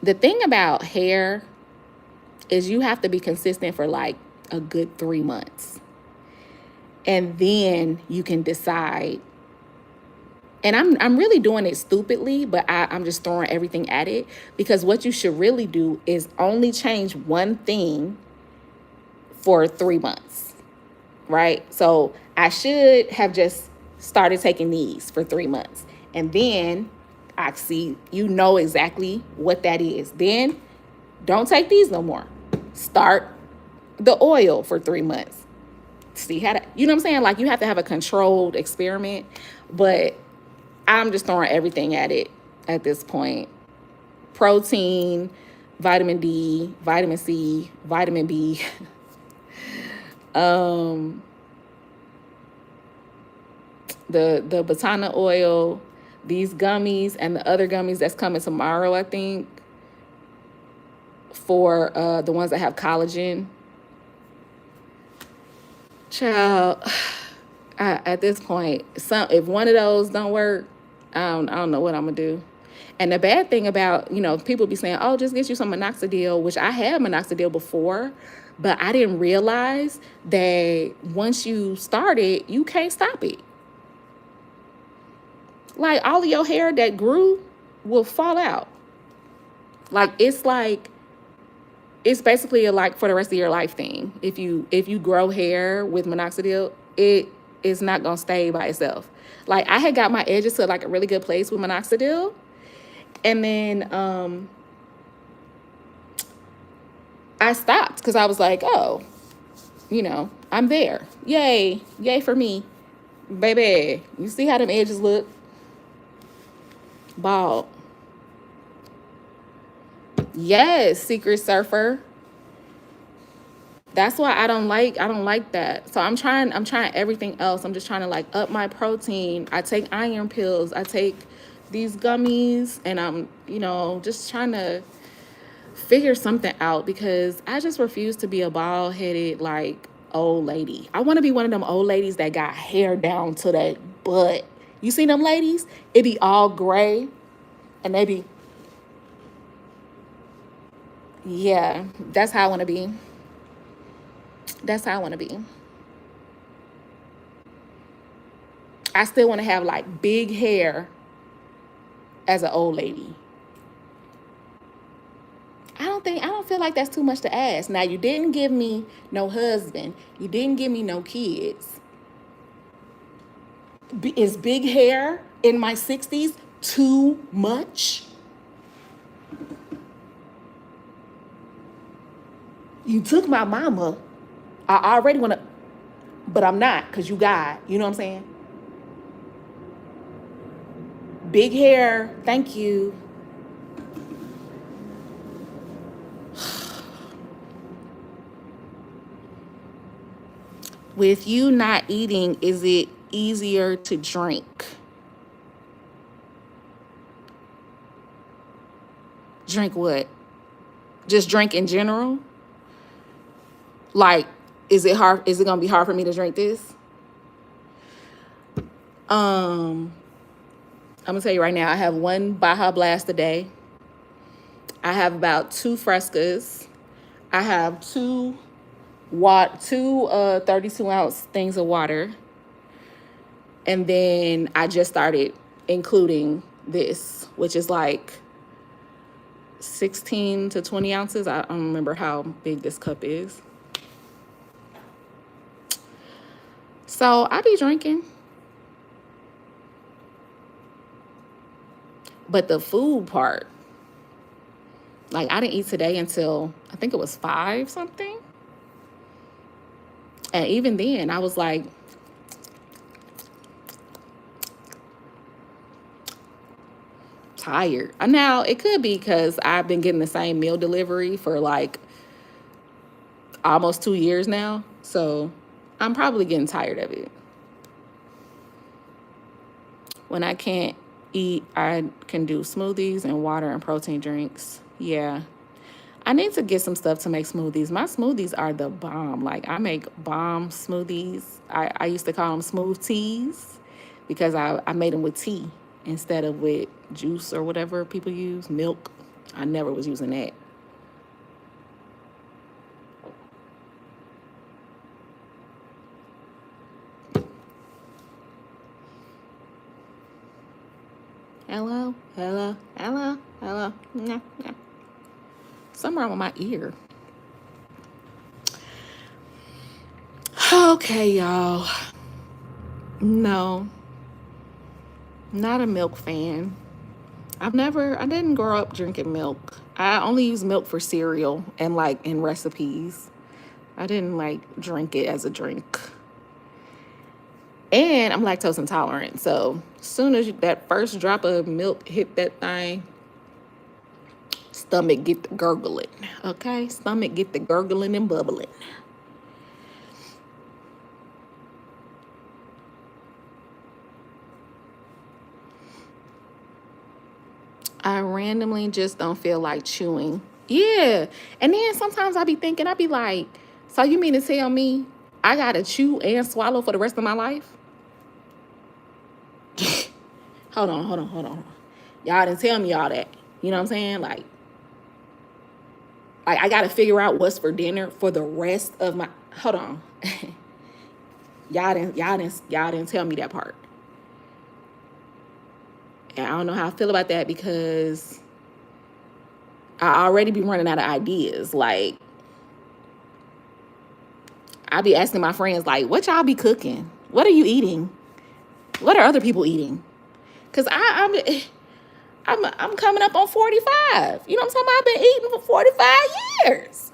The thing about hair is you have to be consistent for like a good 3 months. And then you can decide. And I'm really doing it stupidly, but I'm just throwing everything at it, because what you should really do is only change one thing for 3 months, right? So I should have just started taking these for 3 months. And then I see, you know exactly what that is. Then don't take these no more. Start the oil for 3 months. See how that, you know what I'm saying? Like, you have to have a controlled experiment, but I'm just throwing everything at it at this point. Protein, vitamin D, vitamin C, vitamin B. The Batana oil, these gummies, and the other gummies that's coming tomorrow, I think, for the ones that have collagen. Child, at this point, if one of those don't work, I don't know what I'm gonna do. And the bad thing about, people be saying, oh, just get you some minoxidil, which I had minoxidil before, but I didn't realize that once you start it, you can't stop it. Like, all of your hair that grew will fall out. It's basically a like for the rest of your life thing. If you grow hair with minoxidil, it is not gonna stay by itself. Like, I had got my edges to like a really good place with minoxidil, and then I stopped because I was like, oh, I'm there. Yay for me, baby. You see how them edges look? Bald. Yes, Secret Surfer. That's why I don't like that. So I'm trying everything else. I'm just trying to like up my protein. I take iron pills. I take these gummies, and I'm, just trying to figure something out, because I just refuse to be a bald-headed like old lady. I want to be one of them old ladies that got hair down to that butt. You see them ladies? It be all gray, and they be, yeah, that's how I want to be. That's how I want to be. I still want to have like big hair as an old lady. I don't feel like that's too much to ask. Now, you didn't give me no husband. You didn't give me no kids. Is big hair in my 60s too much? You took my mama. I already want to, but I'm not, because you God. You know what I'm saying? Big hair, thank you. With you not eating, is it easier to drink? Drink what? Just drink in general? Like, is it hard? Is it gonna be hard for me to drink this? I'm gonna tell you right now, I have one Baja Blast a day. I have about 2 Frescas. I have two 32-ounce things of water. And then I just started including this, which is like 16 to 20 ounces. I don't remember how big this cup is. So I be drinking. But the food part, like, I didn't eat today until I think it was 5 something. And even then, I was like, tired. Now, it could be because I've been getting the same meal delivery for like almost 2 years now. So I'm probably getting tired of it. When I can't eat, I can do smoothies and water and protein drinks. Yeah. I need to get some stuff to make smoothies. My smoothies are the bomb. Like, I make bomb smoothies. I used to call them smooth teas because I made them with tea instead of with juice or whatever people use, milk. I never was using that. Hello, hello, hello, hello. Nah, nah. Something wrong with my ear. Okay, y'all. No, not a milk fan. I didn't grow up drinking milk. I only use milk for cereal and like in recipes. I didn't like drink it as a drink. And I'm lactose intolerant. So as soon as that first drop of milk hit that thing, stomach get the gurgling. Okay? Stomach get the gurgling and bubbling. I randomly just don't feel like chewing. Yeah. And then sometimes I be thinking, I be like, so you mean to tell me I gotta chew and swallow for the rest of my life? Hold on. Y'all didn't tell me all that. You know what I'm saying? Like I gotta figure out what's for dinner for the rest of my. Hold on. y'all didn't tell me that part. And I don't know how I feel about that because I already be running out of ideas. Like, I be asking my friends, like, what y'all be cooking? What are you eating? What are other people eating? Because I'm coming up on 45. You know what I'm talking about? I've been eating for 45 years.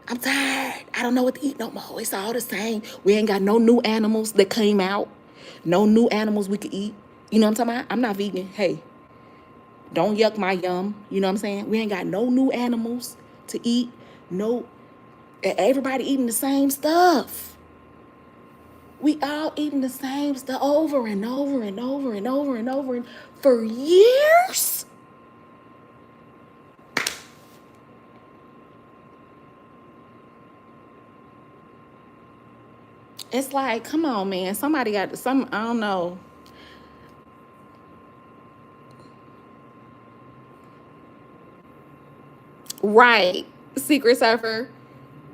I'm tired. I don't know what to eat no more. It's all the same. We ain't got no new animals that came out. No new animals we could eat. You know what I'm talking about? I'm not vegan. Hey, don't yuck my yum. You know what I'm saying? We ain't got no new animals to eat. No, everybody eating the same stuff. We all eating the same stuff over and over and over and over and over and for years. It's like, come on, man. Somebody got some, I don't know. Right. Secret Surfer.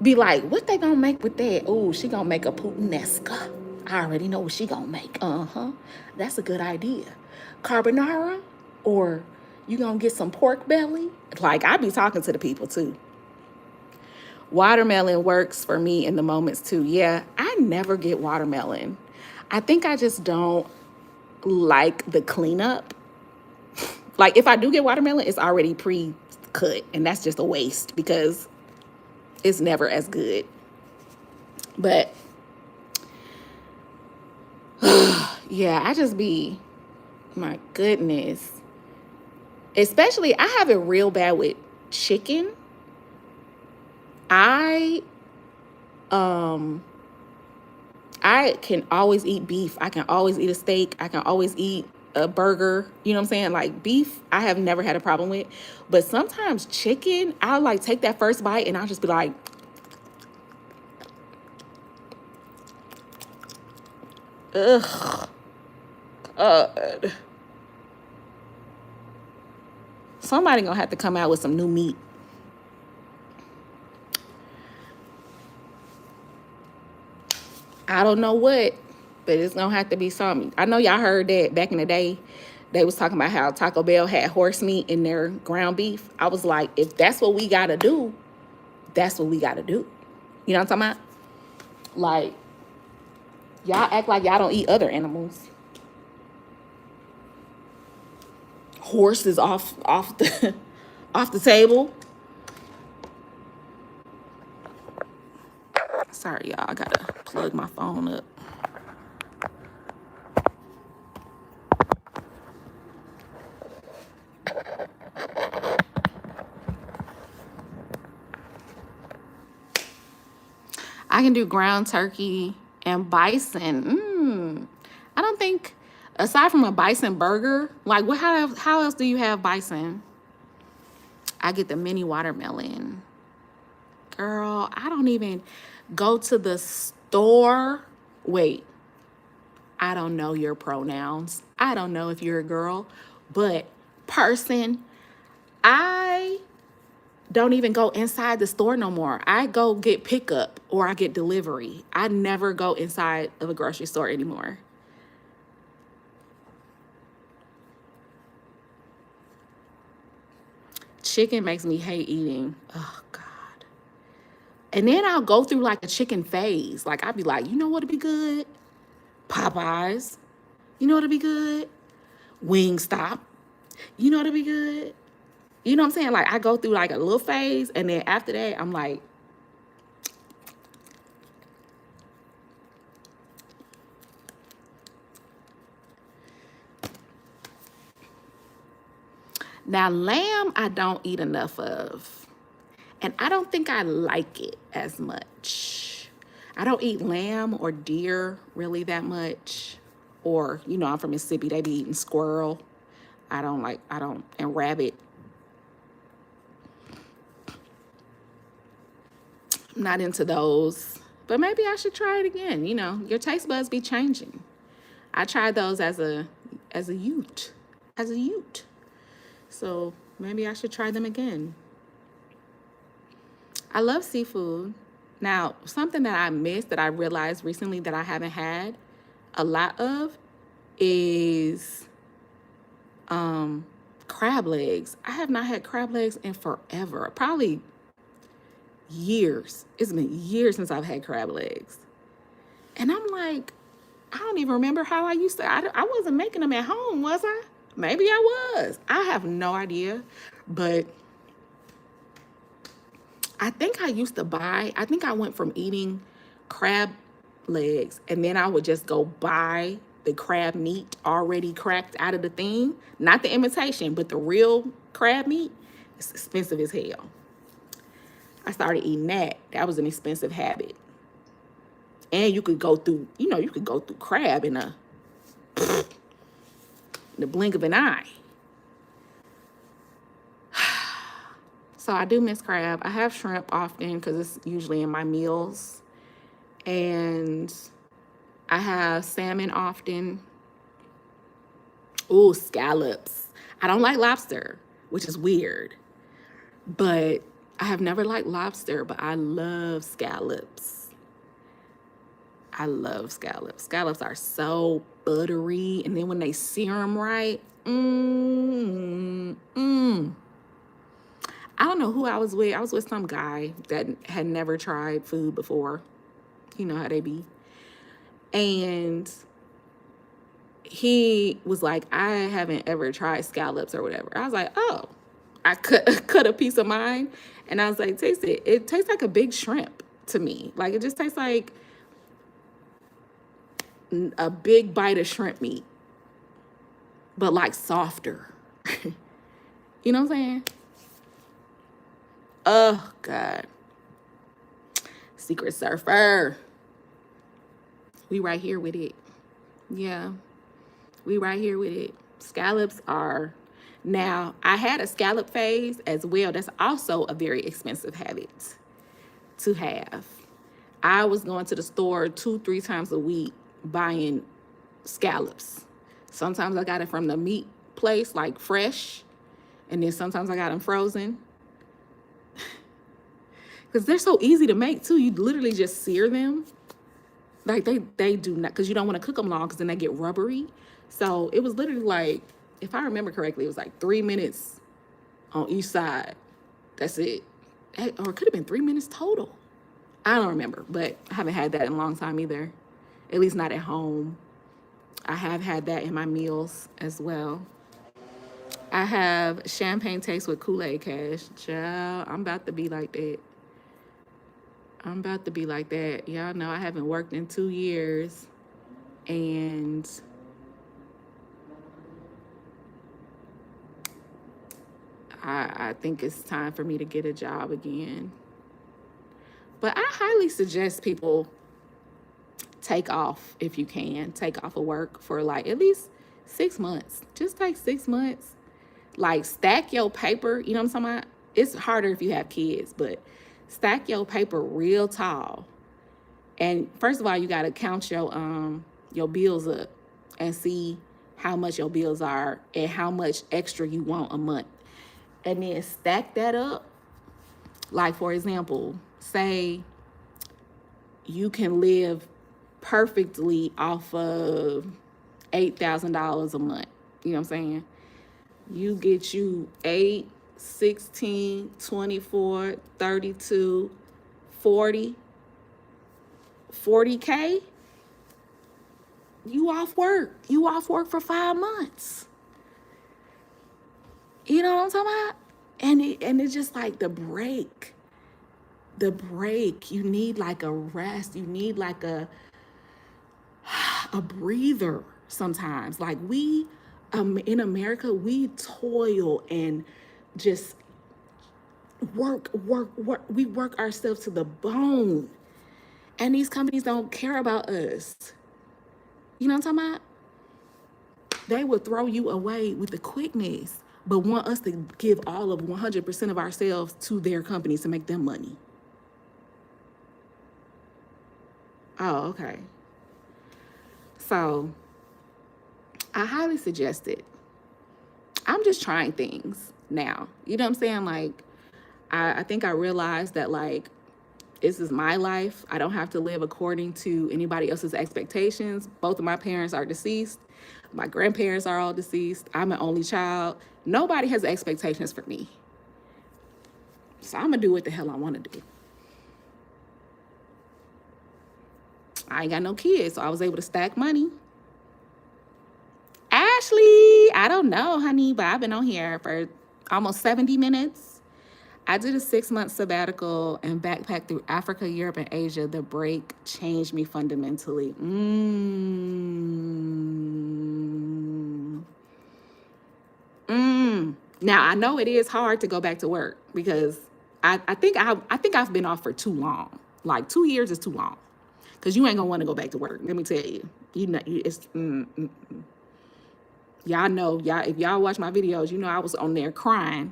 Be like, what they gonna make with that? Oh, she gonna make a puttanesca. I already know what she gonna make. That's a good idea. Carbonara or, You gonna get some pork belly? Like, I be talking to the people too. Watermelon works for me in the moments too. Yeah, I never get watermelon. I think I just don't like the cleanup. Like, if I do get watermelon, it's already pre-cut, and that's just a waste because it's never as good. But yeah, I just be, my goodness. Especially, I have it real bad with chicken. I can always eat beef. I can always eat a steak. I can always eat a burger. You know what I'm saying? Like, beef, I have never had a problem with. But sometimes chicken, I'll like take that first bite and I'll just be like, ugh. God. Somebody gonna have to come out with some new meat. I don't know what, but it's gonna have to be something. I know y'all heard that back in the day. They was talking about how Taco Bell had horse meat in their ground beef. I was like, if that's what we gotta do, that's what we gotta do. You know what I'm talking about? Like, y'all act like y'all don't eat other animals. Horse is off the off the table. Sorry, y'all. I gotta plug my phone up. I can do ground turkey and bison. I don't think, aside from a bison burger, like how else do you have bison? I get the mini watermelon. Girl, I don't even go to the store. Wait, I don't know your pronouns. I don't know if you're a girl, but person, I don't even go inside the store no more. I go get pickup or I get delivery. I never go inside of a grocery store anymore. Chicken makes me hate eating. Oh, God. And then I'll go through like a chicken phase. Like, I'll be like, you know what'd be good? Popeyes. You know what'd be good? Wingstop. You know what'd be good? You know what I'm saying? Like, I go through like a little phase, and then after that, I'm like, now lamb, I don't eat enough of. And I don't think I like it as much. I don't eat lamb or deer really that much. Or, you know, I'm from Mississippi, they be eating squirrel. And rabbit. I'm not into those. But maybe I should try it again. You know, your taste buds be changing. I tried those as a youth. So maybe I should try them again. I love seafood. Now, something that I missed that I realized recently that I haven't had a lot of is crab legs. I have not had crab legs in forever. Probably years. It's been years since I've had crab legs. And I'm like, I don't even remember how I used to. I wasn't making them at home, was I? Maybe I was. I have no idea. But I think I went from eating crab legs and then I would just go buy the crab meat already cracked out of the thing. Not the imitation, but the real crab meat. It's expensive as hell. I started eating that. That was an expensive habit. And you could go through crab in the blink of an eye. So I do miss crab. I have shrimp often because it's usually in my meals. And I have salmon often. Ooh, scallops. I don't like lobster, which is weird. But I have never liked lobster, but I love scallops. I love scallops. Scallops are so buttery. And then when they sear them right, Mm, mm. I don't know who I was with. I was with some guy that had never tried food before. You know how they be. And he was like, I haven't ever tried scallops or whatever. I was like, oh. I cut a piece of mine, and I was like, taste it. It tastes like a big shrimp to me. Like, it just tastes like a big bite of shrimp meat, but like softer. You know what I'm saying? Oh, God. Secret surfer. We right here with it. Yeah. We right here with it. Scallops are... Now, I had a scallop phase as well. That's also a very expensive habit to have. I was going to the store 2-3 times a week buying scallops. Sometimes I got it from the meat place, like fresh, and then sometimes I got them frozen. Because they're so easy to make too. You literally just sear them. Like they do not, because you don't want to cook them long because then they get rubbery. So it was literally like, if I remember correctly, it was like 3 minutes on each side. That's it. Or it could have been 3 minutes total. I don't remember, but I haven't had that in a long time either. At least not at home. I have had that in my meals as well. I have champagne taste with Kool-Aid Cash. Child, I'm about to be like that. I'm about to be like that. Y'all know I haven't worked in 2 years. And I think it's time for me to get a job again. But I highly suggest people take off if you can. Take off of work for like at least 6 months. Just take 6 months. Like stack your paper. You know what I'm talking about? It's harder if you have kids, but stack your paper real tall. And first of all, you got to count your bills up and see how much your bills are and how much extra you want a month. And then stack that up. Like, for example, say you can live perfectly off of $8,000 a month. You know what I'm saying? You get you 8, 16, 24, 32, 40, 40K. You off work. You off work for 5 months. You know what I'm talking about? And it's just like the break. You need like a rest. You need like a breather sometimes. Like we in America, we toil and just work. We work ourselves to the bone. And these companies don't care about us. You know what I'm talking about? They will throw you away with the quickness, but want us to give all of 100% of ourselves to their companies to make them money. Oh, okay. So I highly suggest it. I'm just trying things now. You know what I'm saying? Like, I think I realized that, like, this is my life. I don't have to live according to anybody else's expectations. Both of my parents are deceased. My grandparents are all deceased. I'm an only child. Nobody has expectations for me. So I'm going to do what the hell I want to do. I ain't got no kids, so I was able to stack money. Ashley, I don't know, honey, but I've been on here for almost 70 minutes. I did a 6-month sabbatical and backpacked through Africa, Europe, and Asia. The break changed me fundamentally. Now I know it is hard to go back to work because I think I've been off for too long. Like 2 years is too long, because you ain't gonna want to go back to work. Let me tell you. You know, it's y'all know, if y'all watch my videos, you know I was on there crying,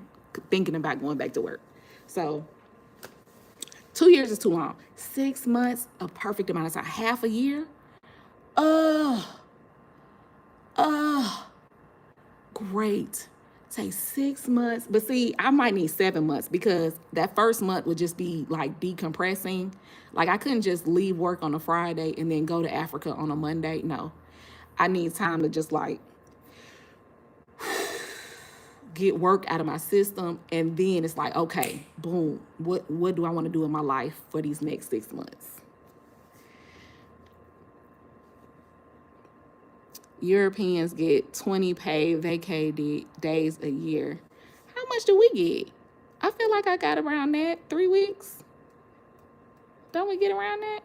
thinking about going back to work. So 2 years is too long. 6 months, a perfect amount of time. Half a year. Great. Take 6 months. But see, I might need 7 months because that first month would just be like decompressing. Like I couldn't just leave work on a Friday and then go to Africa on a Monday. No, I need time to just like get work out of my system, and then it's like, okay, boom, what do I want to do in my life for these next 6 months? Europeans get 20 paid vacay days a year. How much do we get? I feel like I got around that. 3 weeks. Don't we get around that?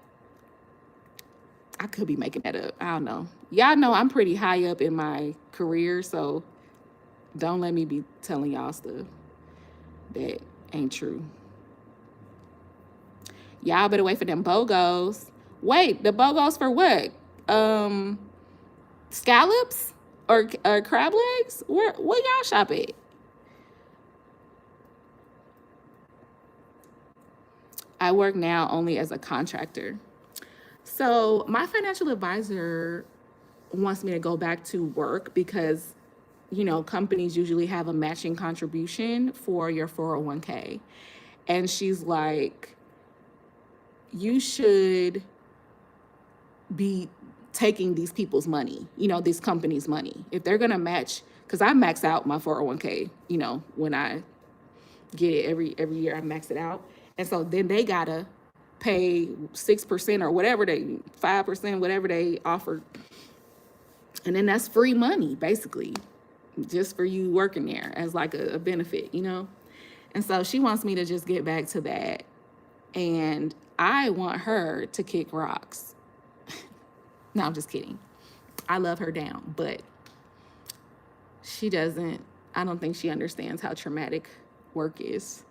I could be making that up. I don't know. Y'all know I'm pretty high up in my career, so don't let me be telling y'all stuff that ain't true. Y'all better wait for them BOGOs. Wait, the BOGOs for what? Scallops or crab legs? Where y'all shop at? I work now only as a contractor. So my financial advisor wants me to go back to work because, companies usually have a matching contribution for your 401k. And she's like, you should be taking these people's money, this company's money. If they're going to match, because I max out my 401k, when I get it every year, I max it out. And so then they got to pay 6% or whatever 5%, whatever they offer. And then that's free money, basically, just for you working there as like a benefit, And so she wants me to just get back to that. And I want her to kick rocks. No, I'm just kidding. I love her down, but she doesn't, I don't think she understands how traumatic work is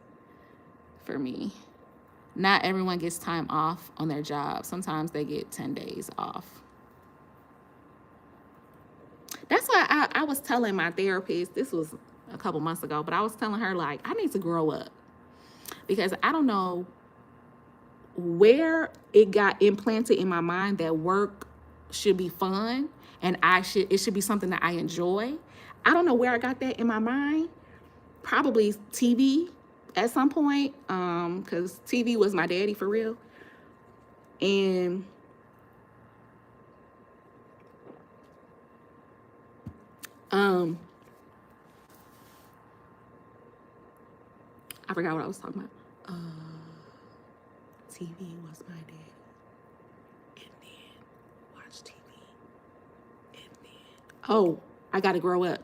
for me. Not everyone gets time off on their job. Sometimes they get 10 days off. That's why I was telling my therapist, this was a couple months ago, but I was telling her, like, I need to grow up because I don't know where it got implanted in my mind that work should be fun and it should be something that I enjoy. I don't know where I got that in my mind. Probably TV at some point, because TV was my daddy for real. And I forgot what I was talking about. TV was my daddy. And then watch TV. And then, I got to grow up.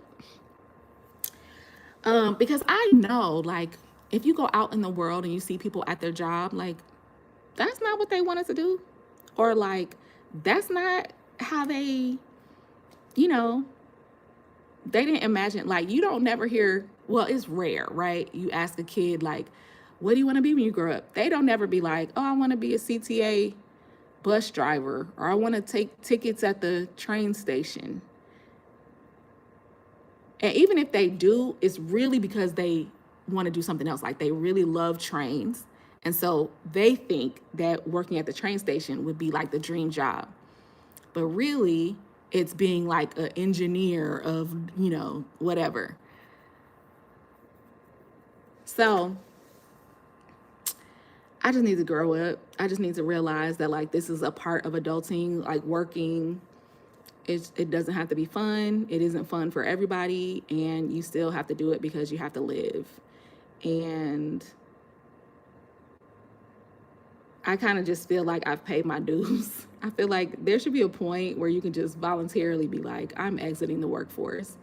Because I know, like, if you go out in the world and you see people at their job, like, that's not what they wanted to do. Or, like, that's not how they, they didn't imagine, like, you don't never hear, well, it's rare, right? You ask a kid, like, what do you want to be when you grow up? They don't never be like, I want to be a CTA bus driver, or I want to take tickets at the train station. And even if they do, it's really because they want to do something else. Like, they really love trains. And so they think that working at the train station would be like the dream job. But really, it's being like an engineer of, whatever. So I just need to grow up. I just need to realize that, like, this is a part of adulting, like working. It doesn't have to be fun. It isn't fun for everybody. And you still have to do it because you have to live. And I kind of just feel like I've paid my dues. I feel like there should be a point where you can just voluntarily be like, I'm exiting the workforce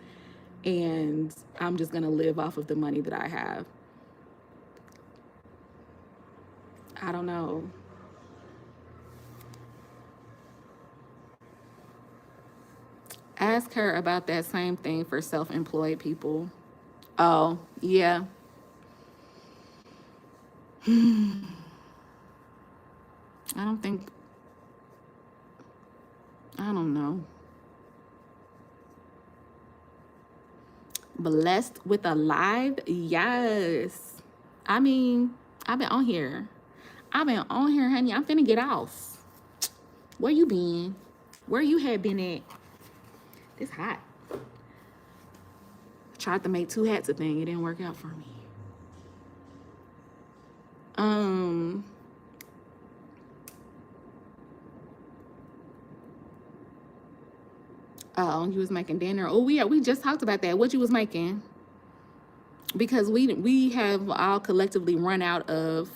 and I'm just going to live off of the money that I have. I don't know. Ask her about that same thing for self-employed people. Oh, yeah. I don't know. Blessed with a live? Yes. I mean, I've been on here, honey. I'm finna get off. Where you been? Where you had been at? It's hot. I tried to make 2 hats a thing. It didn't work out for me. Oh, you was making dinner. Oh, we just talked about that. What you was making? because we have all collectively run out of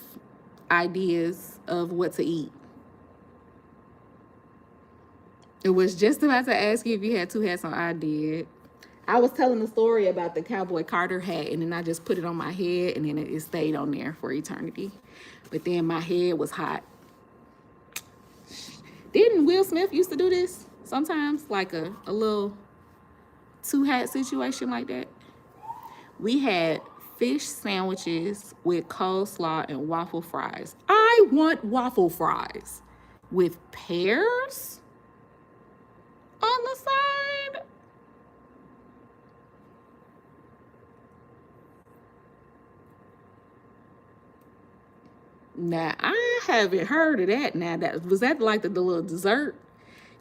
ideas of what to eat. It was just about to ask you if you had two hats on. I did. I was telling the story about the Cowboy Carter hat, and then I just put it on my head, and then it stayed on there for eternity. But then my head was hot. Didn't Will Smith used to do this sometimes, like a little two hat situation like that? We had fish sandwiches with coleslaw and waffle fries. I want waffle fries with pears on the side. Now, I haven't heard of that. Now, was that like the little dessert?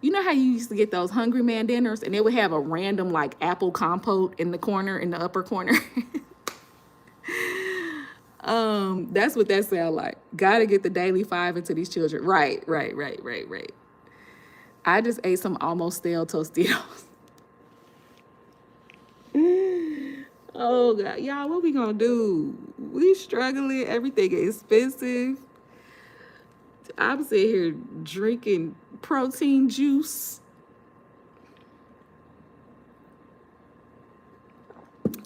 You know how you used to get those Hungry Man dinners and they would have a random like apple compote in the corner, in the upper corner? That's what that sound like. Gotta get the daily 5 into these children. Right. I just ate some almost stale Tostitos. Oh God, y'all, what we gonna do? We struggling. Everything is expensive. I'm sitting here drinking protein juice.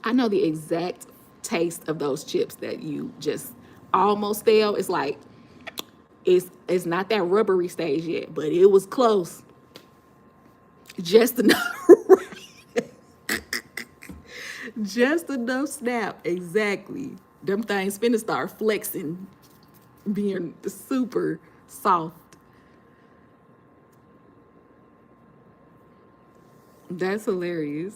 I know the exact taste of those chips that you just almost stale. It's like it's not that rubbery stage yet, but it was close. Just enough. Just enough snap. Exactly. Them things finna start flexing, being super soft. That's hilarious.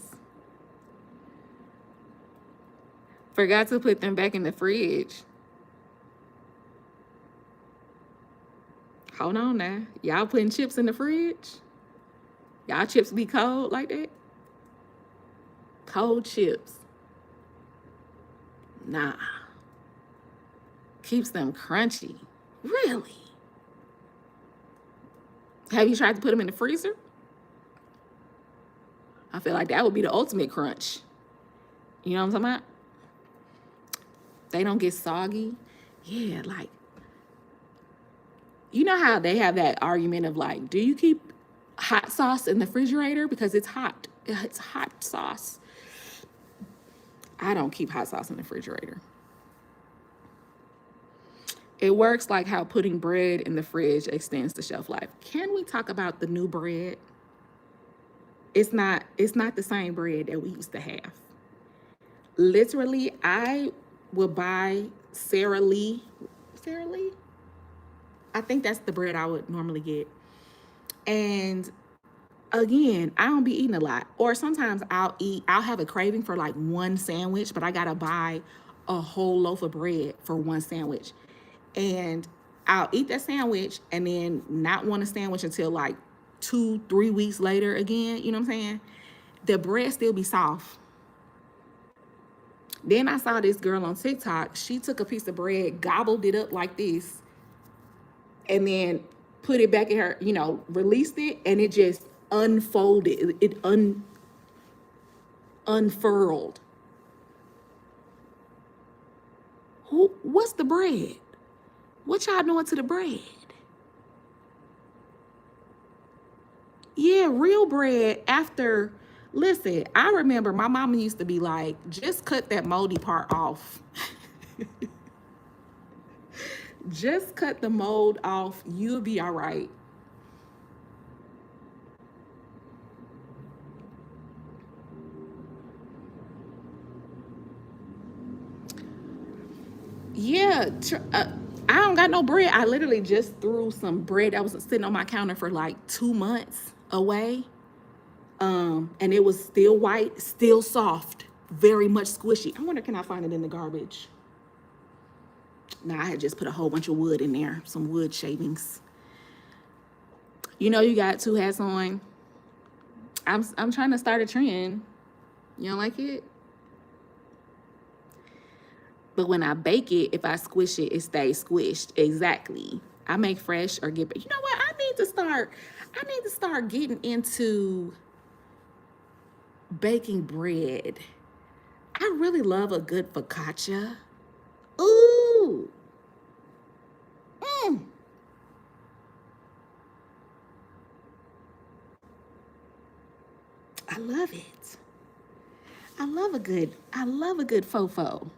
Forgot to put them back in the fridge. Hold on now. Y'all putting chips in the fridge? Y'all chips be cold like that? Cold chips. Nah. Keeps them crunchy. Really? Have you tried to put them in the freezer? I feel like that would be the ultimate crunch. You know what I'm talking about? They don't get soggy. Yeah, like, you know how they have that argument of like, do you keep hot sauce in the refrigerator because it's hot? It's hot sauce. I don't keep hot sauce in the refrigerator. It works like how putting bread in the fridge extends the shelf life. Can we talk about the new bread? It's not the same bread that we used to have. Literally, I would buy Sara Lee. I think that's the bread I would normally get. And again, I don't be eating a lot. Or sometimes I'll have a craving for like one sandwich, but I gotta buy a whole loaf of bread for one sandwich. And I'll eat that sandwich and then not want a sandwich until like 2-3 weeks later again. You know what I'm saying? The bread still be soft. Then I saw this girl on TikTok. She took a piece of bread, gobbled it up like this, and then put it back in her, released it, and it just unfolded. It unfurled. What's the bread? What y'all doing to the bread? Yeah, real bread after. Listen, I remember my mama used to be like, just cut that moldy part off. Just cut the mold off. You'll be all right. Yeah, I don't got no bread. I literally just threw some bread that was sitting on my counter for like 2 months away. And it was still white, still soft, very much squishy. I wonder, can I find it in the garbage? Nah, I had just put a whole bunch of wood in there, some wood shavings. You got two hats on. I'm trying to start a trend. You don't like it? But when I bake it, if I squish it, it stays squished. Exactly. I make fresh or get. You know what? I need to start getting into baking bread. I really love a good focaccia. Ooh. Mm. I love it. I love a good fofo.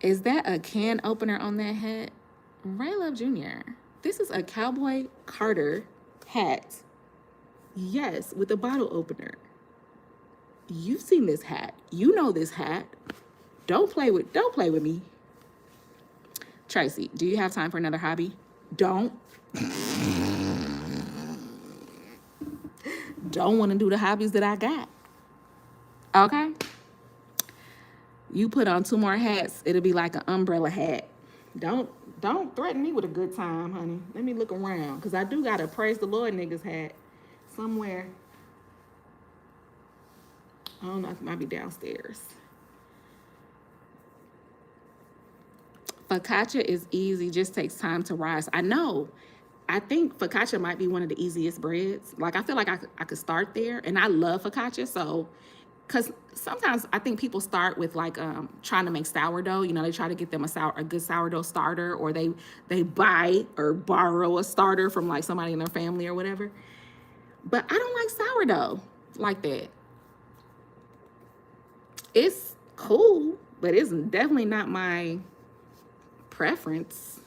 Is that a can opener on that hat? Ray Love Jr. This is a Cowboy Carter hat. Yes, with a bottle opener. You've seen this hat. You know this hat. Don't play with me. Tracy, do you have time for another hobby? Don't. Don't want to do the hobbies that I got. Okay? You put on 2 more hats, it'll be like an umbrella hat. Don't threaten me with a good time, honey. Let me look around, because I do got a praise the Lord niggas hat somewhere. I don't know, it might be downstairs. Focaccia is easy, just takes time to rise. I know. I think focaccia might be one of the easiest breads. Like, I feel like I could start there, and I love focaccia, so, because sometimes I think people start with like trying to make sourdough. You know, they try to get them a good sourdough starter, or they buy or borrow a starter from like somebody in their family or whatever. But I don't like sourdough like that. It's cool, but it's definitely not my preference.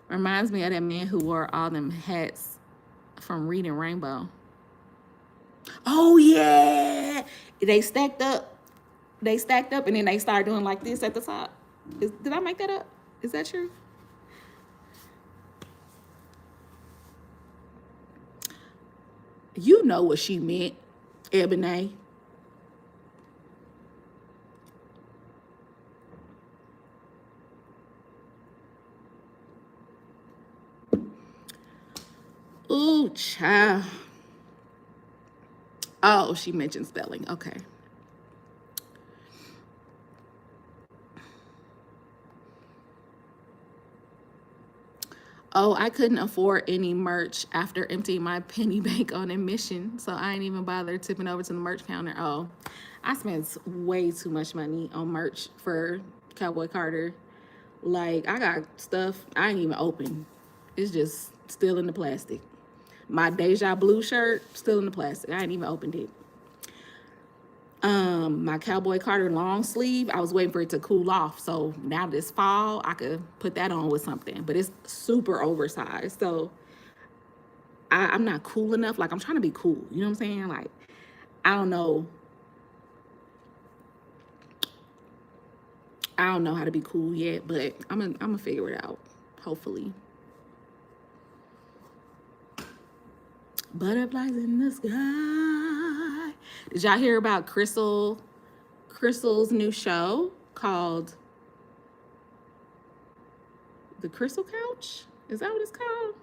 Reminds me of that man who wore all them hats from Reading Rainbow. Oh yeah, they stacked up, and then they started doing like this at the top. Did I make that up? Is that true? You know what she meant, Ebony. Ooh, child. Oh, she mentioned spelling. Okay. Oh, I couldn't afford any merch after emptying my penny bank on admission, so I ain't even bothered tipping over to the merch counter. Oh, I spent way too much money on merch for Cowboy Carter. Like, I got stuff I ain't even open. It's just still in the plastic. My Deja Blue shirt, still in the plastic. I ain't even opened it. My Cowboy Carter long sleeve, I was waiting for it to cool off. So now this fall, I could put that on with something. But it's super oversized. So I'm not cool enough. Like, I'm trying to be cool. You know what I'm saying? Like, I don't know. I don't know how to be cool yet, but I'm gonna figure it out, hopefully. Butterflies in the sky. Did y'all hear about Crystal's new show called The Crystal Couch? Is that what it's called?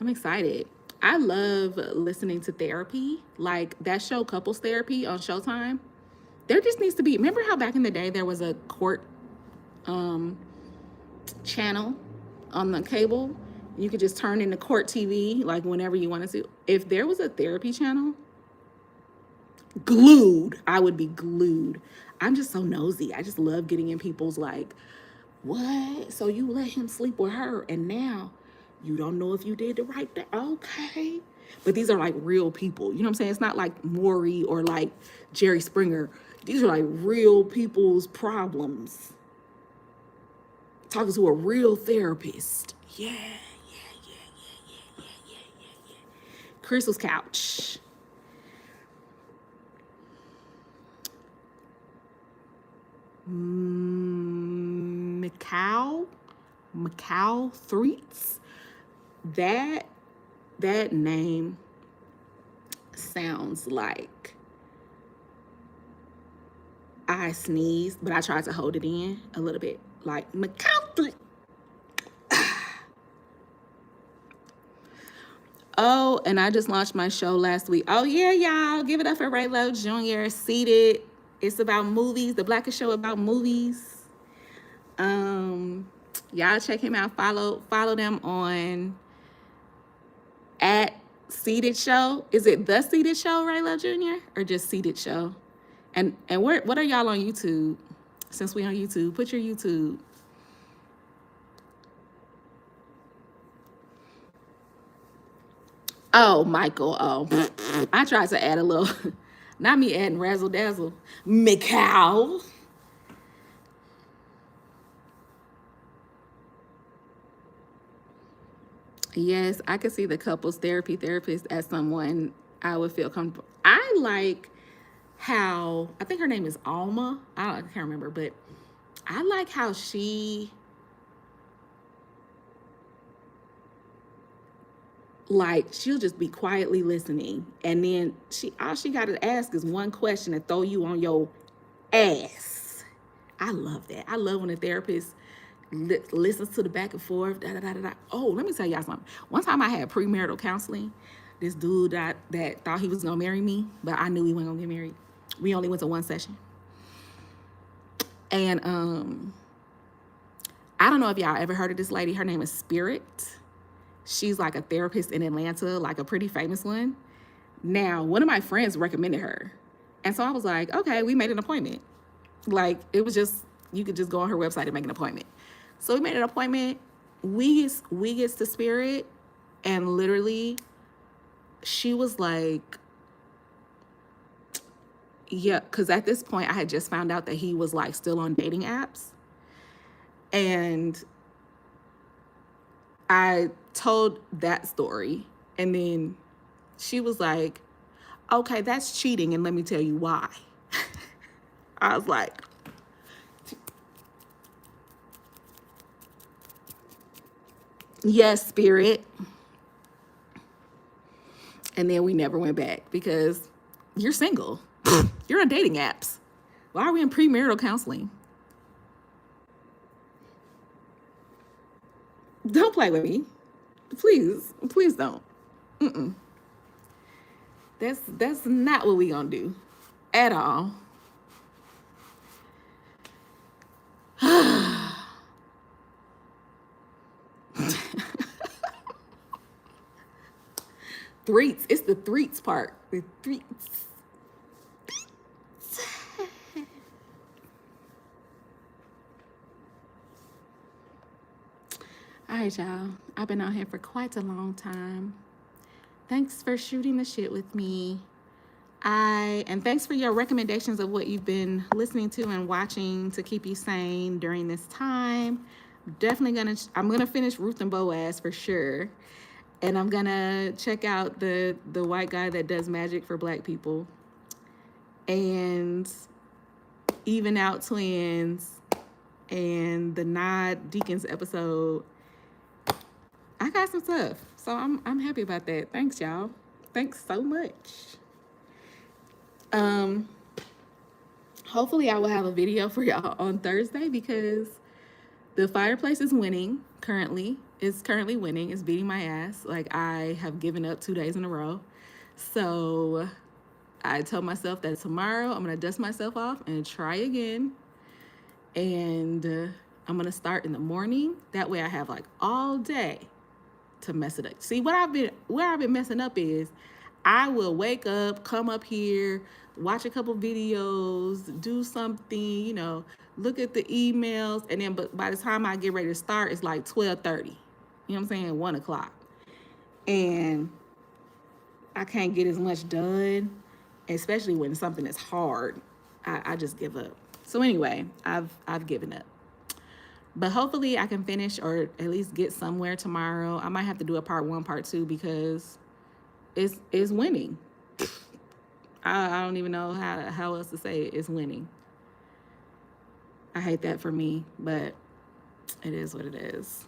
I'm excited. I love listening to therapy, like that show Couples Therapy on Showtime. There just needs to be, remember how back in the day there was a court channel on the cable? You could just turn into court TV like whenever you wanted to. If there was a therapy channel, glued, I would be glued. I'm just so nosy. I just love getting in people's like, what? So you let him sleep with her and now you don't know if you did the right thing. Okay. But these are like real people. You know what I'm saying? It's not like Maury or like Jerry Springer. These are like real people's problems. Talking to a real therapist. Yeah. Crystal's couch. Macau Threats. That name sounds like I sneezed, but I tried to hold it in a little bit. Like Macau Threats. Oh, and I just launched my show last week. Oh, yeah, y'all. Give it up for Ray Love Jr. Seated. It's about movies. The Blackest show about movies. Y'all check him out. Follow them on at Seated Show. Is it the Seated Show, right, Love Junior, or just Seated Show? And what are y'all on YouTube? Since we on YouTube, put your YouTube. Oh, Michael. Oh, I tried to add a little. Not me adding razzle dazzle. McCow. Yes, I could see the couples therapy therapist as someone I would feel comfortable. I like how, I think her name is Alma. I can't remember, but I like how she, like, she'll just be quietly listening, and then all she got to ask is one question and throw you on your ass. I love that. I love when a therapist listens to the back and forth. Da, da, da, da, da. Oh, let me tell y'all something. One time I had premarital counseling. This dude that thought he was gonna marry me, but I knew he wasn't gonna get married. We only went to one session, and I don't know if y'all ever heard of this lady. Her name is Spirit. She's like a therapist in Atlanta, like a pretty famous one. Now, one of my friends recommended her, and so I was like, okay, we made an appointment. Like, it was just, you could just go on her website and make an appointment. So we made an appointment. We gets to Spirit, and literally, she was like, yeah, because at this point I had just found out that he was like still on dating apps, and I told that story, and then she was like, okay, that's cheating, and let me tell you why. I was like, yes, Spirit. And then we never went back because you're single. You're on dating apps. Why are we in premarital counseling? Don't play with me. Please don't. Mm-mm. That's not what we gonna do at all. Threats. It's the threats part. The threats. All right, y'all. I've been out here for quite a long time. Thanks for shooting the shit with me. And thanks for your recommendations of what you've been listening to and watching to keep you sane during this time. I'm gonna finish Ruth and Boaz for sure. And I'm gonna check out the white guy that does magic for black people. And Even Out Twins and the Nod Deacons episode. I got some stuff. So I'm happy about that. Thanks, y'all. Thanks so much. Hopefully I will have a video for y'all on Thursday because the fireplace is winning currently. It's currently winning. It's beating my ass. Like, I have given up 2 days in a row. So I told myself that tomorrow I'm going to dust myself off and try again. And I'm going to start in the morning. That way I have like all day to mess it up. See, where I've been messing up is I will wake up, come up here, watch a couple videos, do something, look at the emails, and then but by the time I get ready to start, it's like 12:30. You know what I'm saying? 1 o'clock. And I can't get as much done, especially when something is hard. I just give up. So anyway, I've given up. But hopefully I can finish or at least get somewhere tomorrow. I might have to do a part 1, part 2 because it's winning. I don't even know how else to say it. It's winning. I hate that for me, but it is what it is.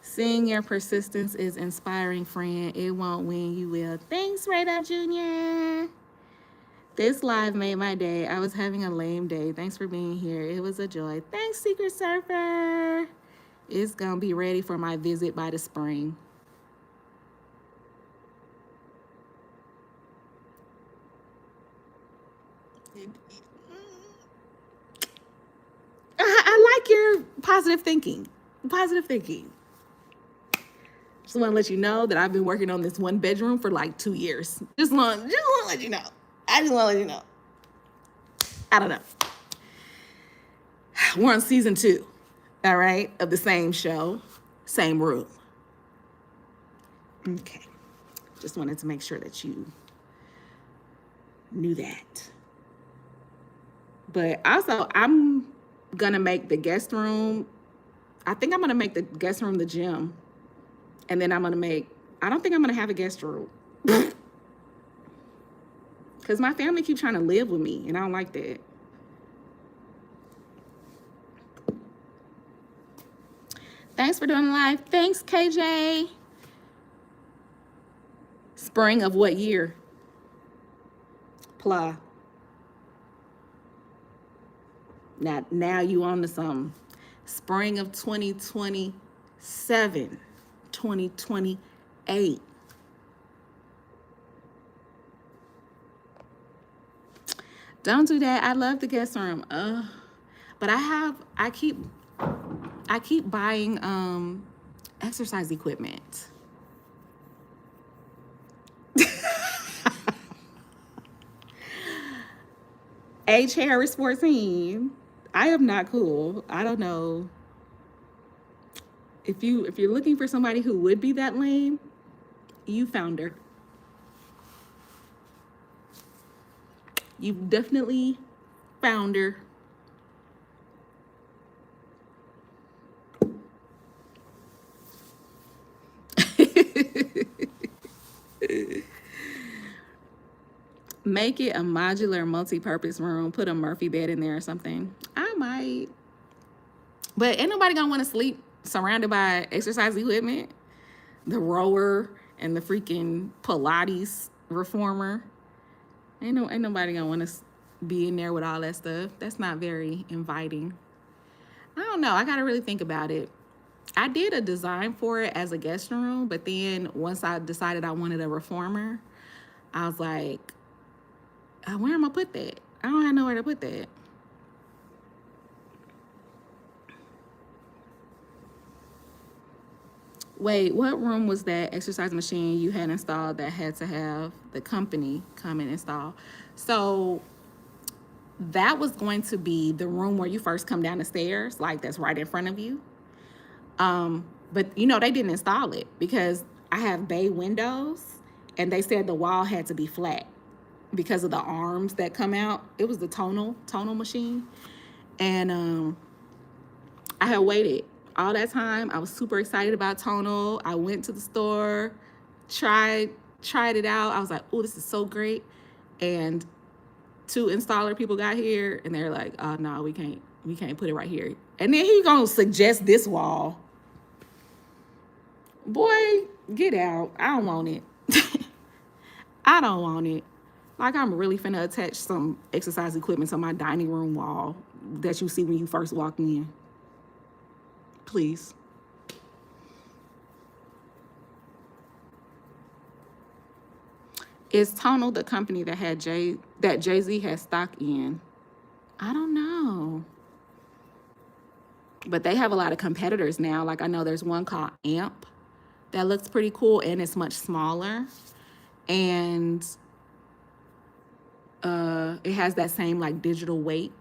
Seeing your persistence is inspiring, friend. It won't win, you will. Thanks, Radar Jr. This live made my day. I was having a lame day. Thanks for being here. It was a joy. Thanks, Secret Surfer. It's going to be ready for my visit by the spring. I like your positive thinking. Positive thinking. Just want to let you know that I've been working on this 1 bedroom for like 2 years. Just want to let you know. I just want to let you know. I don't know. We're on season 2, all right, of the same show, same room. Okay. Just wanted to make sure that you knew that. But also, I'm going to make the guest room, I think I'm going to make the guest room the gym. And then I don't think I'm going to have a guest room. Because my family keeps trying to live with me, and I don't like that. Thanks for doing the live. Thanks, KJ. Spring of what year? Pla. Now you on to something. Spring of 2027, 2028. Don't do that. I love the guest room. But I keep buying exercise equipment. H. Harris 14. I am not cool. I don't know. If you're looking for somebody who would be that lame, you found her. You've definitely found her. Make it a modular multi-purpose room. Put a Murphy bed in there or something. I might. But ain't nobody gonna want to sleep surrounded by exercise equipment. The rower and the freaking Pilates reformer. Ain't nobody gonna want to be in there with all that stuff. That's not very inviting. I don't know. I gotta really think about it. I did a design for it as a guest room, but then once I decided I wanted a reformer, I was like, where am I put that? I don't have nowhere to put that. Wait, what room was that exercise machine you had installed that had to have the company come and install? So that was going to be the room where you first come down the stairs, like that's right in front of you. But they didn't install it because I have bay windows, and they said the wall had to be flat because of the arms that come out. It was the tonal machine, and I had waited all that time. I was super excited about tonal. I went to the store, tried it out. I was like, oh, this is so great. And 2 installer people got here, and they're like, oh no, we can't put it right here. And then he gonna suggest this wall. Boy, get out. I don't want it. I don't want it. Like, I'm really finna attach some exercise equipment to my dining room wall that you see when you first walk in. Please. Is Tonal the company that Jay-Z had stock in? I don't know. But they have a lot of competitors now. Like, I know there's one called Amp that looks pretty cool, and it's much smaller. And it has that same like digital weight.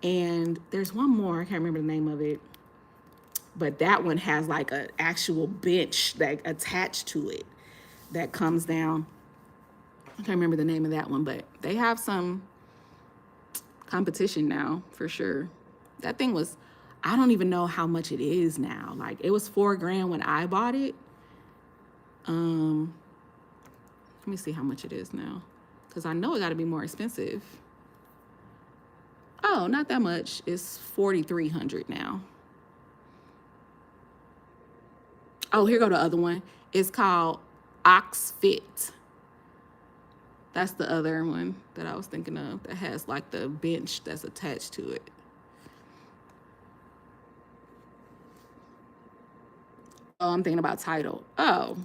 And there's one more, I can't remember the name of it, but that one has like an actual bench that attached to it that comes down. I can't remember the name of that one, but they have some competition now for sure. That thing was, I don't even know how much it is now. Like, it was $4,000 when I bought it. Let me see how much it is now, because I know it got to be more expensive. Oh, not that much. It's $4,300 now. Oh, here go the other one. It's called Oxfit. That's the other one that I was thinking of that has like the bench that's attached to it. Oh, I'm thinking about Tidal. Oh,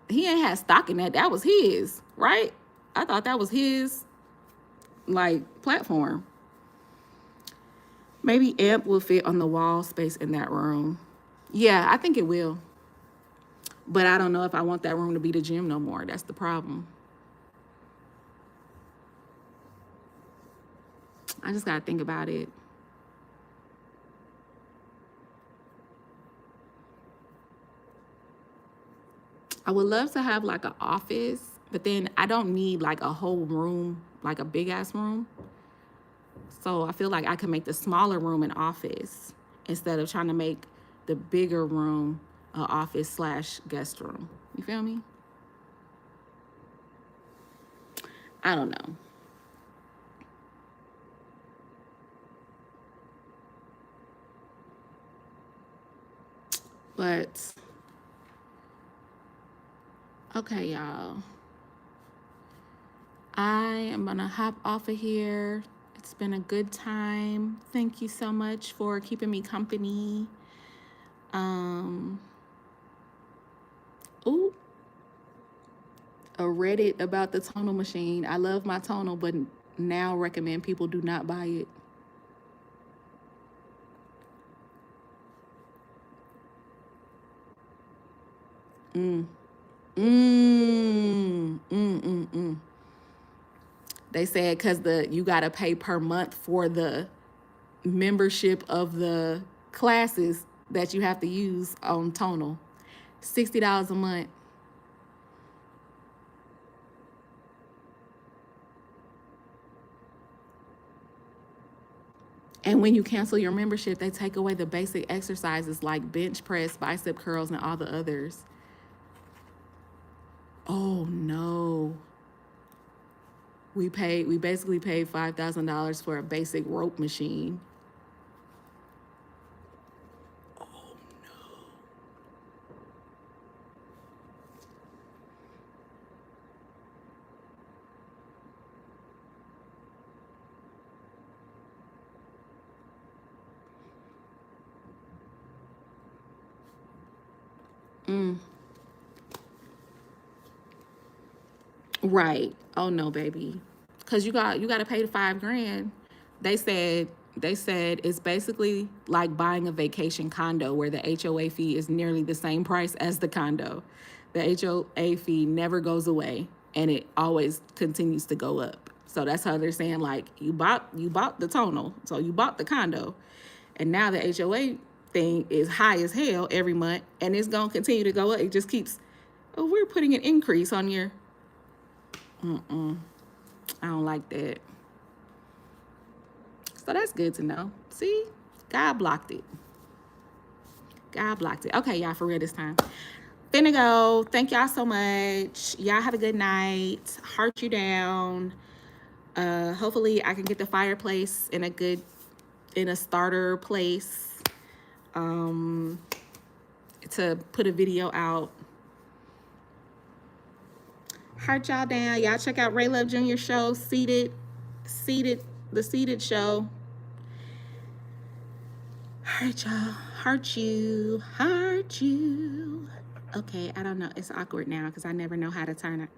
he ain't had stock in that. That was his, right? I thought that was his, like, platform. Maybe Amp will fit on the wall space in that room. Yeah, I think it will. But I don't know if I want that room to be the gym no more. That's the problem. I just got to think about it. I would love to have like an office, but then I don't need like a whole room, like a big ass room. So I feel like I could make the smaller room an office instead of trying to make the bigger room an office slash guest room. You feel me? I don't know. But okay, y'all. I am gonna hop off of here. It's been a good time. Thank you so much for keeping me company. Ooh, a Reddit about the tonal machine. I love my tonal, but now recommend people do not buy it. Mm. Mm. Mm. Mm. Mm. They said because you gotta pay per month for the membership of the classes that you have to use on tonal. $60 a month. And when you cancel your membership, they take away the basic exercises like bench press, bicep curls, and all the others. Oh no. We basically paid $5,000 for a basic rope machine. Oh no. Right. Oh no, baby. Cause you gotta pay the $5,000. They said it's basically like buying a vacation condo where the HOA fee is nearly the same price as the condo. The HOA fee never goes away and it always continues to go up. So that's how they're saying like you bought the tonal, so you bought the condo, and now the HOA thing is high as hell every month and it's gonna continue to go up. It just keeps, oh, we're putting an increase on your. I don't like that. So that's good to know. See, God blocked it. God blocked it. Okay, y'all, for real this time. Finna go. Thank y'all so much. Y'all have a good night. Heart you down. Hopefully I can get the fireplace in a starter place. To put a video out. Heart y'all down. Y'all check out Ray Love Jr. show, the Seated show. All right, y'all. Heart you. Okay, I don't know. It's awkward now because I never know how to turn it.